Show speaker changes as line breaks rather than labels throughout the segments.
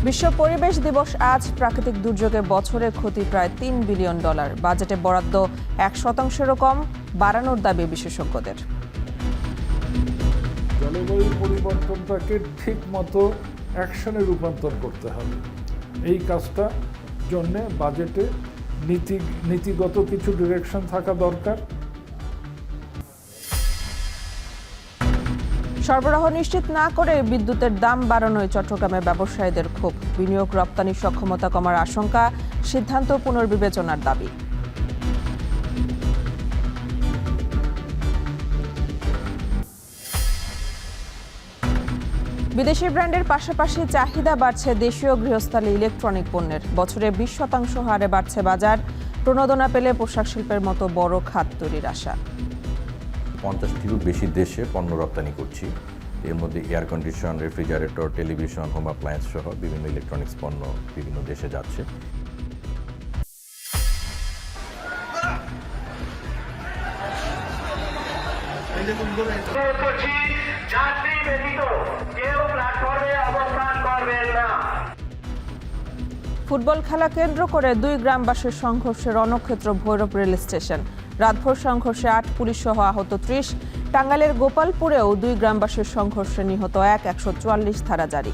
বিশ্ব পরিবেশ দিবস আজ। প্রাকৃতিক দুর্যোগে বছরে ক্ষতি প্রায় $3 বিলিয়ন। বাজেটে বরাদ্দ 1%-এরও কম, বাড়ানোর দাবি বিশেষজ্ঞদের।
জলবায়ু পরিবর্তনটাকে ঠিক মতো অ্যাকশনে রূপান্তর করতে হবে। এই কাজটা জন্য বাজেটে নীতিগত কিছু ডিরেকশন থাকা দরকার।
সরবরাহ নিশ্চিত না করে বিদ্যুতের দাম বাড়ানোয় চট্টগ্রামের ব্যবসায়ীদের ক্ষোভ। বিনিয়োগ রপ্তানি সক্ষমতা কমার আশঙ্কা, সিদ্ধান্ত পুনর্বিবেচনার দাবি। বিদেশি ব্র্যান্ডের পাশাপাশি চাহিদা বাড়ছে দেশীয় গৃহস্থালী ইলেকট্রনিক পণ্যের। বছরে 20% হারে বাড়ছে বাজার। প্রণোদনা পেলে পোশাক শিল্পের মতো বড় খাত তৈরির আশা।
50টিরও বেশি দেশে পণ্য রপ্তানি করছি। এর মধ্যে air condition, refrigerator, television, home appliance সহ বিভিন্ন ইলেকট্রনিক্স পণ্য বিভিন্ন দেশে যাচ্ছে।
ফুটবল খেলা কেন্দ্র করে 2 গ্রামবাসীর সংঘর্ষে রণক্ষেত্র ভৈরব রেল স্টেশন। রাতভর সংঘর্ষে 8 পুলিশ সহ আহত 30। টাঙ্গাইলের গোপালপুরেও 2 গ্রামবাসীর সংঘর্ষে নিহত 144 ধারা জারি।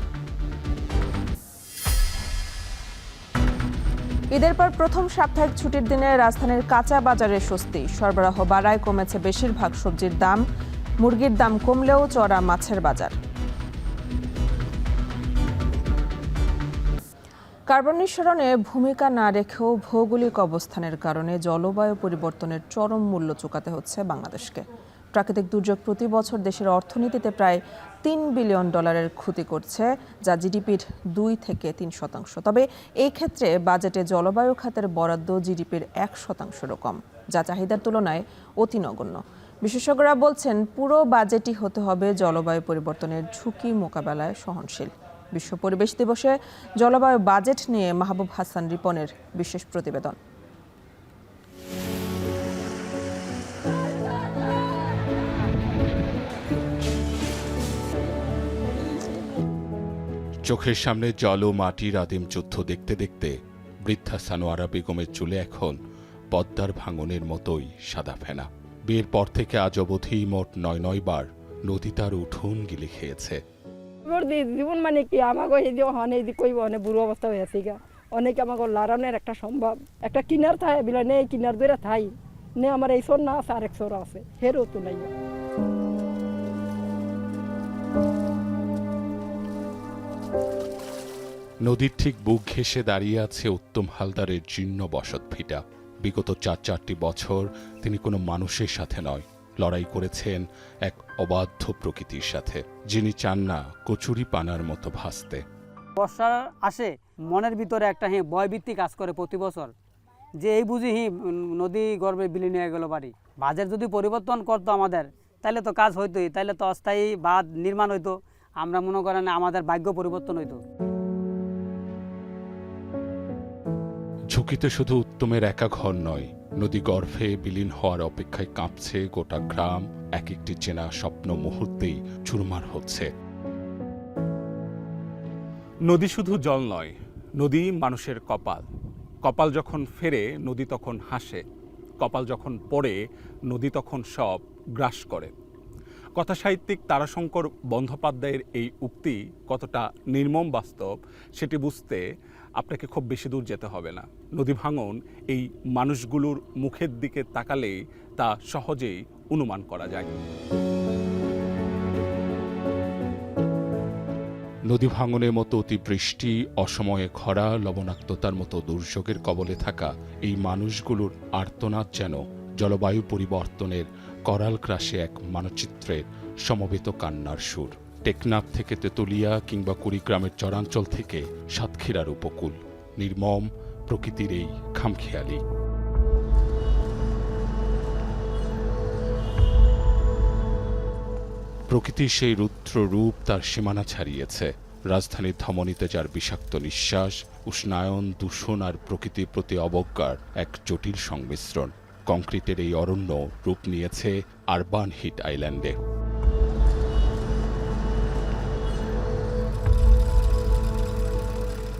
ঈদের পর প্রথম সাপ্তাহিক ছুটির দিনে রাজধানীর কাঁচা বাজারে স্বস্তি। সরবরাহ বাড়ায় কমেছে বেশিরভাগ সবজির দাম। মুরগির দাম কমলেও চড়া মাছের বাজার। কার্বন নিঃসরণে ভূমিকা না রেখেও ভৌগোলিক অবস্থানের কারণে জলবায়ু পরিবর্তনের চরম মূল্য চুকাতে হচ্ছে বাংলাদেশকে। প্রাকৃতিক দুর্যোগ প্রতি বছর দেশের অর্থনীতিতে প্রায় $3 বিলিয়ন ক্ষতি করছে, যা জিডিপির 2-3%। তবে এই ক্ষেত্রে বাজেটে জলবায়ু খাতের বরাদ্দ জিডিপির 1%-রও কম, যা চাহিদার তুলনায় অতি নগণ্য। বিশেষজ্ঞরা বলছেন পুরো বাজেটই হতে হবে জলবায়ু পরিবর্তনের ঝুঁকি মোকাবেলায় সহনশীল। বিশ্ব পরিবেশ দিবসে জলবায়ু বাজেট নিয়ে মাহবুব হাসান রিপনের বিশেষ প্রতিবেদন।
চোখের সামনে জল ও মাটির আদিম যুদ্ধ দেখতে দেখতে বৃদ্ধা সানোয়ারা বেগমের চুলে এখন পদ্মার ভাঙনের মতোই সাদা ফেনা। বিয়ের পর থেকে আজ অবধি মোট 9 বার নদী তার উঠোন গিলে খেয়েছে।
জীবন মানে কি আমাকে এই যে অনেক কইব অনেক বুড়ো অবস্থা হয়েছে গা। অনেকে আমাকে লাড়ানোর একটা সম্ভব একটা কিনার থাকে বিলে নেই, কিনার ধরে থাই নে আমার এই সোর না আছে, আরেক সোর আছে, হেরও তো নাই।
নদীর ঠিক বুক ঘেঁষে দাঁড়িয়ে আছে উত্তম হালদারের জীর্ণ বসত ভিটা। বিগত 4 বছর তিনি কোনো মানুষের সাথে নয়, লড়াই করেছেন এক অবাধ্য প্রকৃতির সাথে, যিনি চান না কচুরি পানার মতো ভাসতে।
বর্ষা আসে মনের ভিতরে একটা ভয়ভীতি কাজ করে প্রতি বছর, যে এই বুঝি নদী গর্ভে বিলীন হয়ে গেল বাড়ি। বাজেট যদি পরিবর্তন করতো আমাদের, তাহলে তো কাজ হইতোই, তাহলে তো অস্থায়ী বাঁধ নির্মাণ হইতো। আমরা মনে করেন আমাদের ভাগ্য পরিবর্তন হইতো।
ঝুঁকিতে শুধু উত্তমের একা ঘর নয়, নদী গর্ভে বিলীন হওয়ার অপেক্ষায় কাঁপছে গোটা গ্রাম। এক একটি চেনা স্বপ্ন মুহূর্তেই চুরমার হচ্ছে।
নদী শুধু জল নয়, নদী মানুষের কপাল। কপাল যখন ফেরে নদী তখন হাসে, কপাল যখন পড়ে নদী তখন সব গ্রাস করে। কথাসাহিত্যিক তারাশঙ্কর বন্দ্যোপাধ্যায়ের এই উক্তি কতটা নির্মম বাস্তব সেটি বুঝতে আপনাকে খুব বেশি দূর যেতে হবে না। নদী ভাঙন এই মানুষগুলোর মুখের দিকে তাকালেই তা সহজেই অনুমান করা যায়।
নদী ভাঙনের মতো অতিবৃষ্টি, অসময়ে খরা, লবণাক্ততার মতো দুর্যোগের কবলে থাকা এই মানুষগুলোর আর্তনাদ যেন জলবায়ু পরিবর্তনের করাল ক্রাশে এক মানচিত্রের সমবেত কান্নার সুর। টেকনাফ থেকে তেতুলিয়া কিংবা কুড়িগ্রামের চরাঞ্চল থেকে সাতক্ষীরার উপকূল, নির্মম প্রকৃতির এই খামখেয়ালি। প্রকৃতির সেই রুদ্র রূপ তার সীমানা ছাড়িয়েছে। রাজধানীর ধমনীতে যার বিষাক্ত নিঃশ্বাস, উষ্ণায়ন, দূষণ আর প্রকৃতির প্রতি অবজ্ঞার এক জটিল সংমিশ্রণ। কংক্রিটের এই অরণ্য রূপ নিয়েছে আরবান হিট আইল্যান্ডে।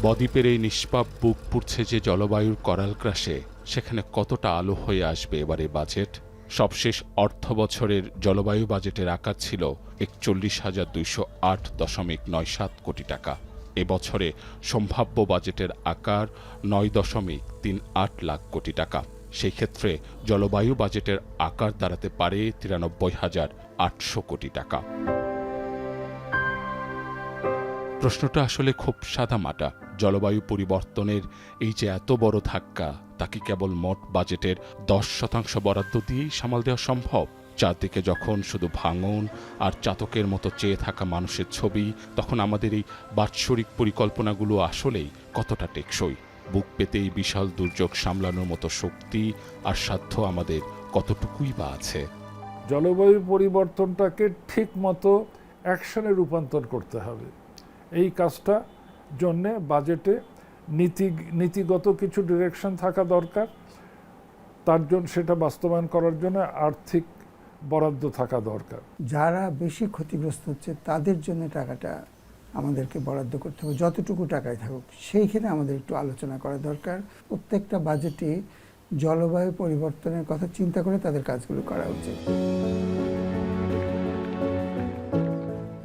বদ্বীপের এই নিষ্পাপ বুক পুড়ছে যে জলবায়ুর করাল ক্রাশে, সেখানে কতটা আলো হয়ে আসবে এবারে বাজেট? সবশেষ অর্থ বছরের জলবায়ু বাজেটের আকার ছিল ৪১,২০৮.৯৭ কোটি টাকা। এবছরে সম্ভাব্য বাজেটের আকার ৯.৩৮ লাখ কোটি টাকা। সেই ক্ষেত্রে জলবায়ু বাজেটের আকার দাঁড়াতে পারে ৯৩,৮০০ কোটি টাকা। প্রশ্নটা আসলে খুব সাদামাটা। জলবায়ু পরিবর্তনের এই যে এত বড় ধাক্কা, তা কি কেবল মোট বাজেটের ১০% বরাদ্দ দিয়েই সামাল দেওয়া সম্ভব? চারদিকে যখন শুধু ভাঙন আর চাতকের মতো চেয়ে থাকা মানুষের ছবি, তখন আমাদের এই বাৎসরিক পরিকল্পনাগুলো আসলেই কতটা টেকসই? বুক পেতে এই বিশাল দুর্যোগ সামলানোর মতো শক্তি আর সাধ্য আমাদের কতটুকুই বা আছে?
জলবায়ু পরিবর্তনটাকে ঠিক মতো অ্যাকশনে রূপান্তর করতে হবে। এই কাজটা জন্যে বাজেটে নীতিগত কিছু ডিরেকশন থাকা দরকার। তার জন্য সেটা বাস্তবায়ন করার জন্য আর্থিক বরাদ্দ থাকা দরকার।
যারা বেশি ক্ষতিগ্রস্ত হচ্ছে তাদের জন্য টাকাটা আমাদেরকে বরাদ্দ করতে হবে, যতটুকু টাকায় থাকুক। সেইখানে আমাদের একটু আলোচনা করা দরকার। প্রত্যেকটা বাজেটে জলবায়ু পরিবর্তনের কথা চিন্তা করে তাদের কাজগুলো করা উচিত।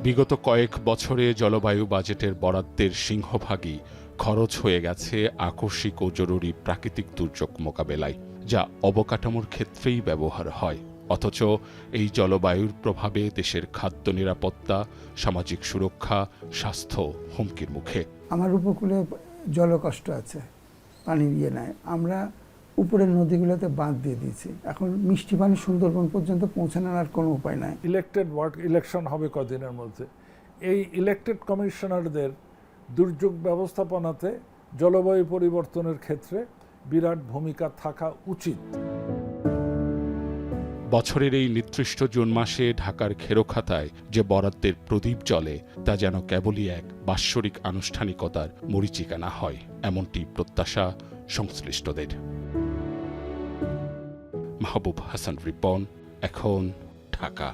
বিগত কয়েক বছরে জলবায়ু বাজেটের বরাদ্দের সিংহভাগই খরচ হয়ে গেছে আকস্মিক ও জরুরি প্রাকৃতিক দুর্যোগ মোকাবেলায়, যা অবকাঠামোর ক্ষেত্রেই ব্যবহার হয়। অথচ এই জলবায়ুর প্রভাবে দেশের খাদ্য নিরাপত্তা, সামাজিক সুরক্ষা, স্বাস্থ্য হুমকির মুখে।
আমার উপকূলে জলকষ্ট আছে, পানি দিয়ে নেয়। আমরা উপরের নদীগুলোতে বাঁধ দিয়ে দিয়েছি, এখন মিষ্টি পানি সুন্দরবন পর্যন্ত পৌঁছানোর আর কোনো উপায় নাই।
ইলেকশন হবে কদিনের মধ্যে। এই ইলেকটেড কমিশনারদের দুর্যোগ ব্যবস্থাপনাতে জলবায়ু পরিবর্তনের ক্ষেত্রে বিরাট ভূমিকা থাকা উচিত।
বছরের এই নির্দিষ্ট জুন মাসে ঢাকার খেরোখাতায় যে বরাদ্দের প্রদীপ জ্বলে, তা যেন কেবলই এক বাৎসরিক আনুষ্ঠানিকতার মরীচিকা না হয়, এমনটি প্রত্যাশা সংশ্লিষ্টদের। মাহবুব হাসান রিপন, এখন, ঢাকা।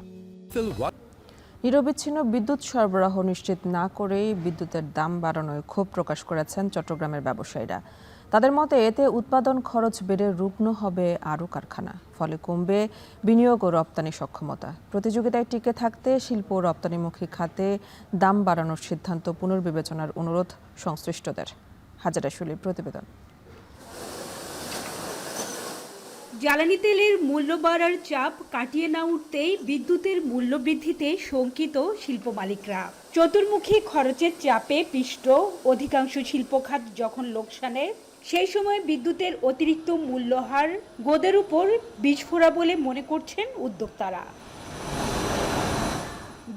নিরবিচ্ছিন্ন বিদ্যুৎ সরবরাহ নিশ্চিত না করেই বিদ্যুতের দাম বাড়ানোয় ক্ষোভ প্রকাশ করেছেন চট্টগ্রামের ব্যবসায়ীরা। তাদের মতে এতে উৎপাদন খরচ বেড়ে রুগ্ন হবে আরও কারখানা, ফলে কমবে বিনিয়োগ ও রপ্তানি সক্ষমতা। প্রতিযোগিতায় টিকে থাকতে শিল্প ও রপ্তানিমুখী খাতে দাম বাড়ানোর সিদ্ধান্ত পুনর্বিবেচনার অনুরোধ সংশ্লিষ্টদের। হাজারা শুলির প্রতিবেদন।
জ্বালানি তেলের মূল্য বাড়ার চাপ কাটিয়ে না উঠতেই বিদ্যুতের মূল্য বৃদ্ধিতে শঙ্কিত শিল্প মালিকরা। চতুর্মুখী খরচের চাপে পিষ্ট অধিকাংশ শিল্প খাত যখন লোকসানে, সেই সময় বিদ্যুতের অতিরিক্ত মূল্যহার গোদের উপর বিষফোঁড়া বলে মনে করছেন উদ্যোক্তারা।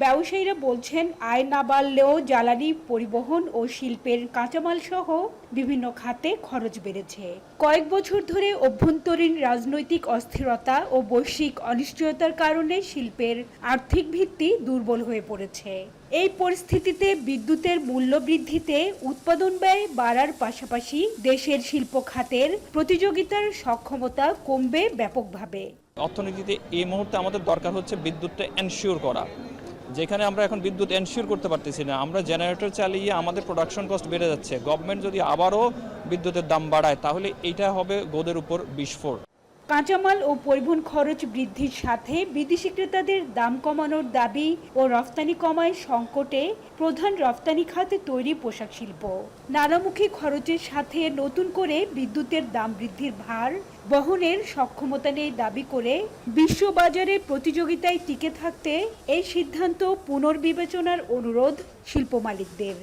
ব্যবসায়ীরা বলছেন, আয় না বাড়লেও জ্বালানি, পরিবহন ও শিল্পের কাঁচামাল সহ বিভিন্ন খাতে খরচ বেড়েছে। কয়েক বছর ধরে অভ্যন্তরীণ রাজনৈতিক অস্থিরতা ও বৈশ্বিক অনিশ্চয়তার কারণে শিল্পের আর্থিক ভিত্তি দুর্বল হয়ে পড়েছে। এই পরিস্থিতিতে বিদ্যুতের মূল্য বৃদ্ধিতে উৎপাদন ব্যয় বাড়ার পাশাপাশি দেশের শিল্প খাতের প্রতিযোগিতার সক্ষমতা কমবে ব্যাপকভাবে।
অর্থনীতিতে এই মুহূর্তে আমাদের দরকার হচ্ছে বিদ্যুৎটা এনশিওর করা, যেখানে আমরা এখন বিদ্যুৎ এনশিওর করতে পারতেছি না। আমরা জেনারেটর চালিয়ে আমাদের প্রোডাকশন কস্ট বেড়ে যাচ্ছে। গভর্নমেন্ট যদি আবারও বিদ্যুতের দাম বাড়ায়, তাহলে এইটা হবে গোদের উপর বিস্ফোরণ।
কাঁচামাল ও পরিবহন খরচ বৃদ্ধির সাথে বিদেশি ক্রেতাদের দাম কমানোর দাবি ও রফতানি কমায় সংকটে প্রধান রফতানি খাতে তৈরি পোশাক শিল্প। নানামুখী খরচের সাথে নতুন করে বিদ্যুতের দাম বৃদ্ধির ভার বহনের সক্ষমতা নেই দাবি করে বিশ্ববাজারে প্রতিযোগিতায় টিকে থাকতে এই সিদ্ধান্ত পুনর্বিবেচনার অনুরোধ শিল্প মালিকদের।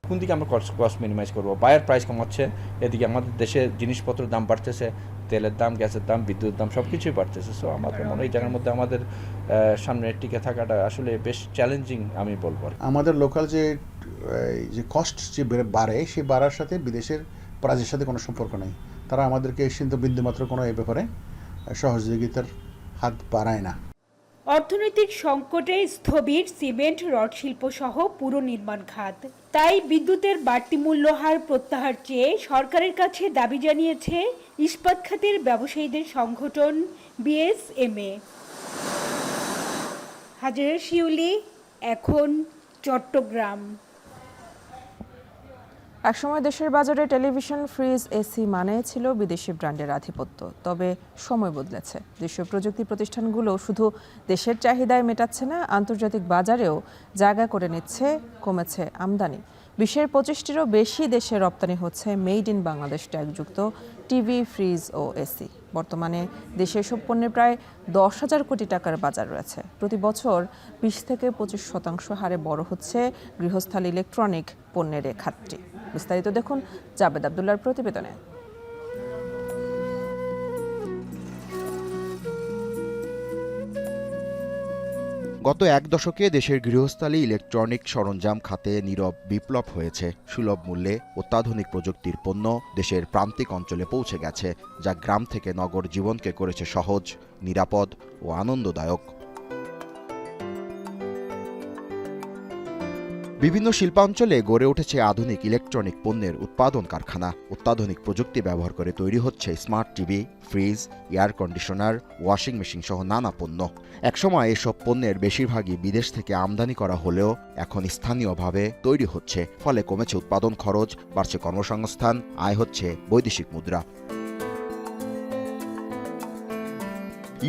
কোন দিকে আমরা কস্ট মিনিমাইজ করবো? বায়ার প্রাইস কমাচ্ছে, এদিকে আমাদের দেশে জিনিসপত্রের দাম বাড়তেছে, তেলের দাম, গ্যাসের দাম, বিদ্যুতের দাম সব কিছুই বাড়তেছে। সো আমাদের মনে হয় এই জায়গার মধ্যে আমাদের সামনে টিকে থাকাটা আসলে বেশ চ্যালেঞ্জিং আমি বলবো।
আমাদের লোকাল যে কস্ট যে বাড়ে, সেই বাড়ার সাথে বিদেশের প্রাইজের সাথে কোনো সম্পর্ক নেই। তারা আমাদেরকে কিন্তু বিন্দুমাত্র কোনো এই ব্যাপারে সহযোগিতার হাত বাড়ায় না।
অর্থনৈতিক সংকটে স্থবির সিমেন্ট, রড শিল্প সহ পুরো নির্মাণ খাত। তাই বিদ্যুতের বাড়তি মূল্যহার প্রত্যাহার চেয়ে সরকারের কাছে দাবি জানিয়েছে ইস্পাত খাতের ব্যবসায়ীদের সংগঠন বিএসএমএ। হাজারা শিউলি, এখন, চট্টগ্রাম।
একসময় দেশের বাজারে টেলিভিশন, ফ্রিজ, এসি মানে ছিল বিদেশি ব্র্যান্ডের আধিপত্য। তবে সময় বদলেছে। দেশীয় প্রযুক্তি প্রতিষ্ঠানগুলো শুধু দেশের চাহিদায় মেটাচ্ছে না, আন্তর্জাতিক বাজারেও জায়গা করে নিচ্ছে, কমেছে আমদানি। বিশ্বের 25টিরও বেশি দেশে রপ্তানি হচ্ছে মেড ইন বাংলাদেশ ট্যাগযুক্ত টিভি, ফ্রিজ ও এসি। বর্তমানে দেশে এসব পণ্যের প্রায় 10,000 কোটি টাকার বাজার রয়েছে। প্রতি বছর 20 থেকে 25% হারে বড় হচ্ছে গৃহস্থালী ইলেকট্রনিক পণ্যের এ খাতটি। বিস্তারিত দেখুন জাবেদ আবদুল্লাহর প্রতিবেদনে।
গত এক দশকে দেশের গৃহস্থালী ইলেকট্রনিক সরঞ্জাম খাতে নীরব বিপ্লব হয়েছে। সুলভ মূল্যে অত্যাধুনিক প্রযুক্তির পণ্য দেশের প্রান্তিক অঞ্চলে পৌঁছে গেছে, যা গ্রাম থেকে নগর জীবনকে করেছে সহজ, নিরাপদ ও আনন্দদায়ক। বিভিন্ন শিল্পাঞ্চলে গড়ে উঠেছে আধুনিক ইলেকট্রনিক পণ্যের উৎপাদন কারখানা। অত্যাধুনিক প্রযুক্তি ব্যবহার করে তৈরি হচ্ছে smart TV, fridge, air conditioner, washing machine সহ নানা পণ্য। একসময় এসব পণ্যের বেশিরভাগই বিদেশ থেকে আমদানি করা হলেও এখন স্থানীয়ভাবে তৈরি হচ্ছে। ফলে কমেছে উৎপাদন খরচ, বাড়ছে কর্মসংস্থান, আয় হচ্ছে বৈদেশিক মুদ্রা।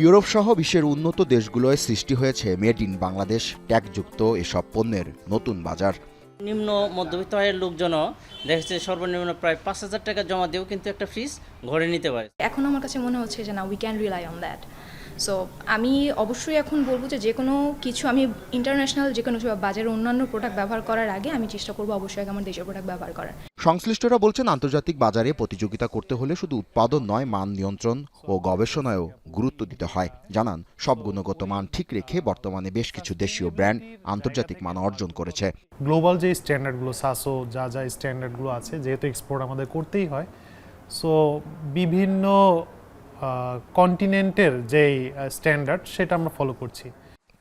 ইউরোপ সহ বিশ্বের উন্নত দেশগুলোয় সৃষ্টি হয়েছে মেড ইন বাংলাদেশ ট্যাগযুক্ত এসব পণ্যের নতুন বাজার।
নিম্ন মধ্যবিত্ত আয়ের লোকজনও দেখছে সর্বনিম্ন প্রায় 5,000 টাকা জমা দিয়েও কিন্তু একটা ফ্রিজ ঘরে নিতে পারে।
এখন আমার কাছে মনে হচ্ছে যে না, we can rely on that. So আমি অবশ্যই এখন বলবো যে কোনো কিছু আমি ইন্টারন্যাশনাল যে কোনো বাজারে অন্যান্য প্রোডাক্ট ব্যবহার করার আগে আমি চেষ্টা করবো অবশ্যই আমার দেশের প্রোডাক্ট ব্যবহার করার।
সংশ্লিষ্টরা বলছেন, আন্তর্জাতিক বাজারে প্রতিযোগিতা করতে হলে শুধু উৎপাদন নয়, মান নিয়ন্ত্রণ ও গবেষণায়ও গুরুত্ব দিতে হয়। জানান, সব গুণগত মান ঠিক রেখে বর্তমানে বেশ কিছু দেশীয় ব্র্যান্ড আন্তর্জাতিক মান অর্জন করেছে।
গ্লোবাল যে স্ট্যান্ডার্ডগুলো, সাসো যা স্ট্যান্ডার্ডগুলো আছে, যেহেতু এক্সপোর্ট আমাদের করতেই হয়, সো বিভিন্ন কন্টিনেন্টের যেই স্ট্যান্ডার্ড সেটা আমরা ফলো করছি।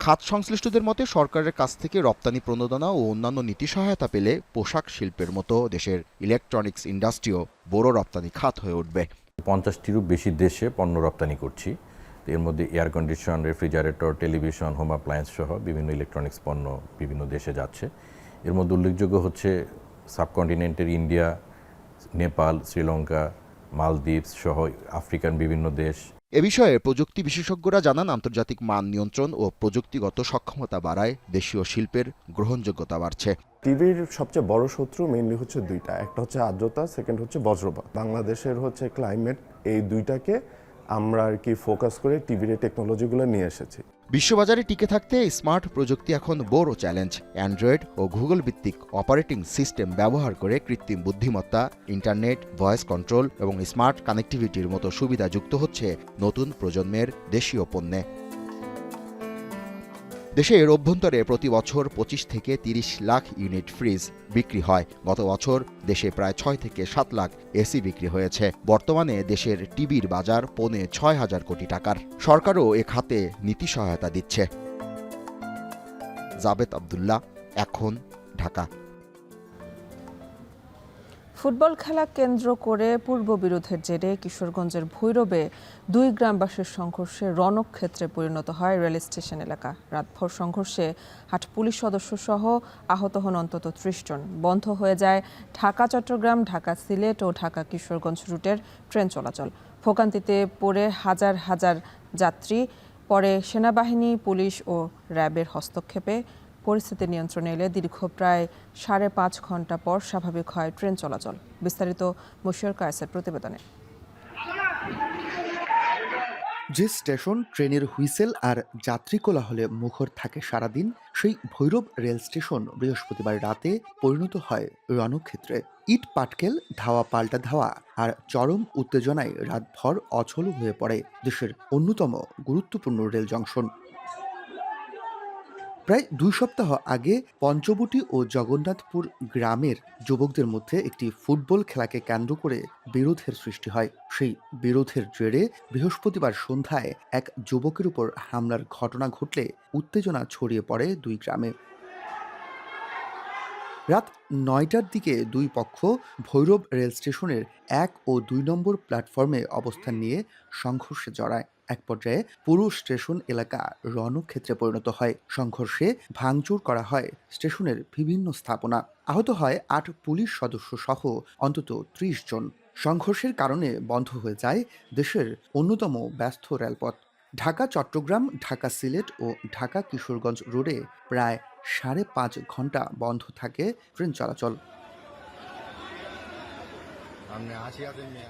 খাত সংশ্লিষ্টদের মতে, সরকারের কাছ থেকে রপ্তানি প্রণোদনা ও অন্যান্য নীতি সহায়তা পেলে পোশাক শিল্পের মতো দেশের ইলেকট্রনিক্স ইন্ডাস্ট্রিও বড় রপ্তানি খাত হয়ে উঠবে।
50টিরও বেশি দেশে পণ্য রপ্তানি করছি। এর মধ্যে air condition, refrigerator, television, home appliance সহ বিভিন্ন ইলেকট্রনিক্স পণ্য বিভিন্ন দেশে যাচ্ছে। এর মধ্যে উল্লেখযোগ্য হচ্ছে সাবকন্টিনেন্টের ইন্ডিয়া, নেপাল, শ্রীলঙ্কা, মালদ্বীপ সহ আফ্রিকান বিভিন্ন দেশ।
এ বিষয়ে প্রযুক্তি বিশেষজ্ঞরা জানান, আন্তর্জাতিক মান নিয়ন্ত্রণ ও প্রযুক্তিগত সক্ষমতা বাড়ায় দেশীয় শিল্পের গ্রহণযোগ্যতা বাড়ছে।
টিভির সবচেয়ে বড় শত্রু মেইনলি হচ্ছে দুইটা, একটা হচ্ছে আর্দ্রতা, সেকেন্ড হচ্ছে বজ্রপাত। বাংলাদেশের হচ্ছে ক্লাইমেট, এই দুইটাকে আমরা আর কি ফোকাস করে টিভির টেকনোলজিগুলো নিয়ে এসেছি।
বিশ্ববাজারে টিকে থাকতে স্মার্ট প্রযুক্তি এখন বড় চ্যালেঞ্জ। অ্যান্ড্রয়েড ও গুগল ভিত্তিক অপারেটিং সিস্টেম ব্যবহার করে কৃত্রিম বুদ্ধিমত্তা, ইন্টারনেট, ভয়েস কন্ট্রোল এবং স্মার্ট কানেক্টিভিটির মতো সুবিধা যুক্ত হচ্ছে নতুন প্রজন্মের দেশীয় পণ্যে। দেশের অভ্যন্তরে প্রতি বছর 25 থেকে 30 লাখ ইউনিট ফ্রিজ বিক্রি হয়। গত বছর দেশে প্রায় 6 থেকে 7 লাখ এসি বিক্রি হয়েছে। বর্তমানে দেশের টিভির বাজার 6,500 কোটি টাকার। সরকারও এ খাতে নীতি সহায়তা দিচ্ছে। জাবেদ আবদুল্লাহ, এখন, ঢাকা।
ফুটবল খেলা কেন্দ্র করে পূর্ববিরোধের জেরে কিশোরগঞ্জের ভৈরবে 2 গ্রামবাসীর সংঘর্ষে রণক্ষেত্রে পরিণত হয় রেল স্টেশন এলাকা। রাতভর সংঘর্ষে 8 পুলিশ সদস্য সহ আহত হন অন্তত 30 জন। বন্ধ হয়ে যায় ঢাকা চট্টগ্রাম, ঢাকা সিলেট ও ঢাকা কিশোরগঞ্জ রুটের ট্রেন চলাচল। ভোগান্তিতে পড়ে হাজার হাজার যাত্রী। পরে সেনাবাহিনী, পুলিশ ও র্যাবের হস্তক্ষেপে পরিস্থিতি নিয়ন্ত্রণে এলে দীর্ঘ প্রায় 5.5 ঘন্টা পর স্বাভাবিক হয় ট্রেন চলাচল। বিস্তারিত মশিউর কায়েসের প্রতিবেদনে।
যে স্টেশন ট্রেনের হুইসেল আর যাত্রী কোলাহলে মুখর থাকে সারাদিন, সেই ভৈরব রেল স্টেশন বৃহস্পতিবার রাতে পরিণত হয় রণক্ষেত্রে। ইট পাটকেল, ধাওয়া পাল্টা ধাওয়া আর চরম উত্তেজনায় রাতভর অচল হয়ে পড়ে দেশের অন্যতম গুরুত্বপূর্ণ রেল জংশন। প্রায় 2 সপ্তাহ আগে পঞ্চবটি ও জগন্নাথপুর গ্রামের যুবকদের মধ্যে একটি ফুটবল খেলাকে কেন্দ্র করে বিরোধের সৃষ্টি হয়। সেই বিরোধের জেরে বৃহস্পতিবার সন্ধ্যায় এক যুবকের উপর হামলার ঘটনা ঘটলে উত্তেজনা ছড়িয়ে পড়ে 2 গ্রামে। রাত 9টার দিকে 2 পক্ষ ভৈরব রেল স্টেশনের 1 ও 2 নম্বর প্ল্যাটফর্মে অবস্থান নিয়ে সংঘর্ষে জড়ায়। এক পর্যায়ে পুরো স্টেশন এলাকা রণক্ষেত্রে পরিণত হয়। সংঘর্ষে ভাঙচুর করা হয় স্টেশনের বিভিন্ন স্থাপনা। আহত হয় ৮ পুলিশ সদস্য সহ অন্তত ৩০ জন। সংঘর্ষের কারণে বন্ধ হয়ে যায় দেশের অন্যতম ব্যস্ত রেলপথ। ঢাকা চট্টগ্রাম, ঢাকা সিলেট ও ঢাকা কিশোরগঞ্জ রোডে প্রায় ৫.৫ ঘন্টা বন্ধ থাকে ট্রেন চলাচল।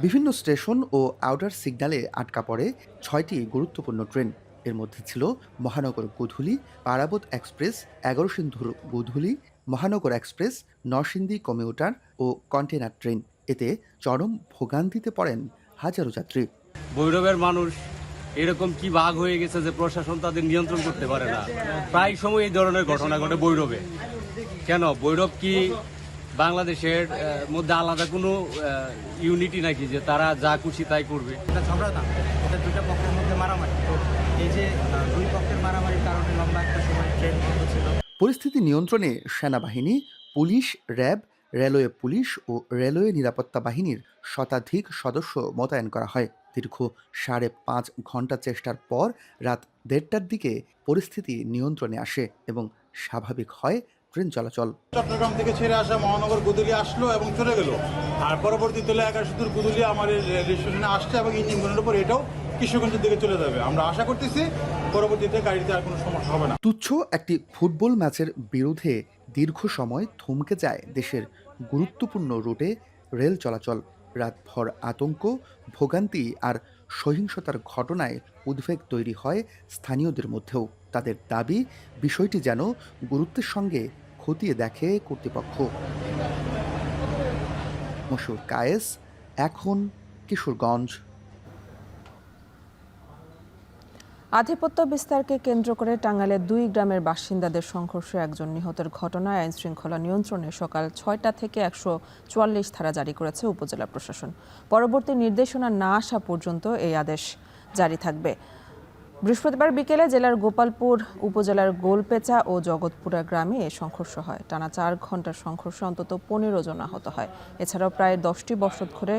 বিভিন্ন স্টেশন ও আউটার সিগন্যালে আটকা পড়ে ৬টি গুরুত্বপূর্ণ ট্রেন। এর মধ্যে ছিল মহানগর গোধূলি, পারাবত এক্সপ্রেস, ১১ সিন্ধুর গোধূলি, মহানগর এক্সপ্রেস, নরসিংদী কমিউটার ও কন্টেনার ট্রেন। এতে চরম ভোগান্তিতে পড়েন হাজারো যাত্রী।
ভৈরবের মানুষ এরকম কি ভাগ হয়ে গেছে যে প্রশাসন তাদের নিয়ন্ত্রণ করতে পারে না। প্রায় সময় এই ধরনের ঘটনা ঘটে ভৈরবে। কেন ভৈরব কি বাংলাদেশের মধ্যে আলাদা কোনো ইউনিটি নাকি যে তারা যা খুশি তাই করবে?
এটা ঝগড়া না, এটা দুইটা পক্ষের মধ্যে মারামারি। তো এই যে দুই পক্ষের মারামারির কারণে লম্বা একটা সময় ট্রেন বন্ধ ছিল।
পরিস্থিতি নিয়ন্ত্রণে সেনাবাহিনী, পুলিশ, র্যাব, রেলওয়ে পুলিশ ও রেলওয়ে নিরাপত্তা বাহিনীর শতাধিক সদস্য মোতায়েন করা হয়। দীর্ঘ ৫.৫ ঘন্টা চেষ্টার পর রাত ১:৩০টার দিকে পরিস্থিতি নিয়ন্ত্রণে আসে এবং স্বাভাবিক হয় ট্রেন চলাচল।
চট্টগ্রাম থেকে ছেড়ে আসা মহানগর গুদুলি আসলো এবং চলে গেল, আর পরবর্তীতে ১১ সিন্ধুর গুদুলি আমাদের রেল স্টেশনে আসছে এবং ইঞ্জিনগুলোর উপর এটাও কিশোরগঞ্জের দিকে চলে যাবে। আমরা আশা করতেছি পরবর্তীতে গাড়িতে আর কোনো সমস্যা হবে না।
তুচ্ছ একটি ফুটবল ম্যাচের বিরুদ্ধে দীর্ঘ সময় থমকে যায় দেশের গুরুত্বপূর্ণ রুটে রেল চলাচল। রাতভর আতঙ্ক, ভোগান্তি আর সহিংসতার ঘটনায় উদ্বেগ তৈরি হয় স্থানীয়দের মধ্যেও। তাদের দাবি, বিষয়টি যেন গুরুত্বের সঙ্গে খতিয়ে দেখে কর্তৃপক্ষ। মশুর কায়েস, এখন কিশোরগঞ্জ।
আধিপত্য বিস্তারকে কেন্দ্র করে টাঙ্গাইলের ২ গ্রামের বাসিন্দাদের সংঘর্ষে একজন নিহতের ঘটনায় আইনশৃঙ্খলা নিয়ন্ত্রণে সকাল ৬টা থেকে ১৪৪ ধারা জারি করেছে উপজেলা প্রশাসন। পরবর্তী নির্দেশনা না আসা পর্যন্ত এই আদেশ জারি থাকবে। বৃহস্পতিবার বিকেলে জেলার গোপালপুর উপজেলার গোলপেচা ও জগৎপুরা গ্রামে এ সংঘর্ষ হয়। টানা ৪ ঘন্টার সংঘর্ষে অন্তত ১৫ জন আহত হয়। এছাড়াও প্রায় ১০টি বসত ঘরে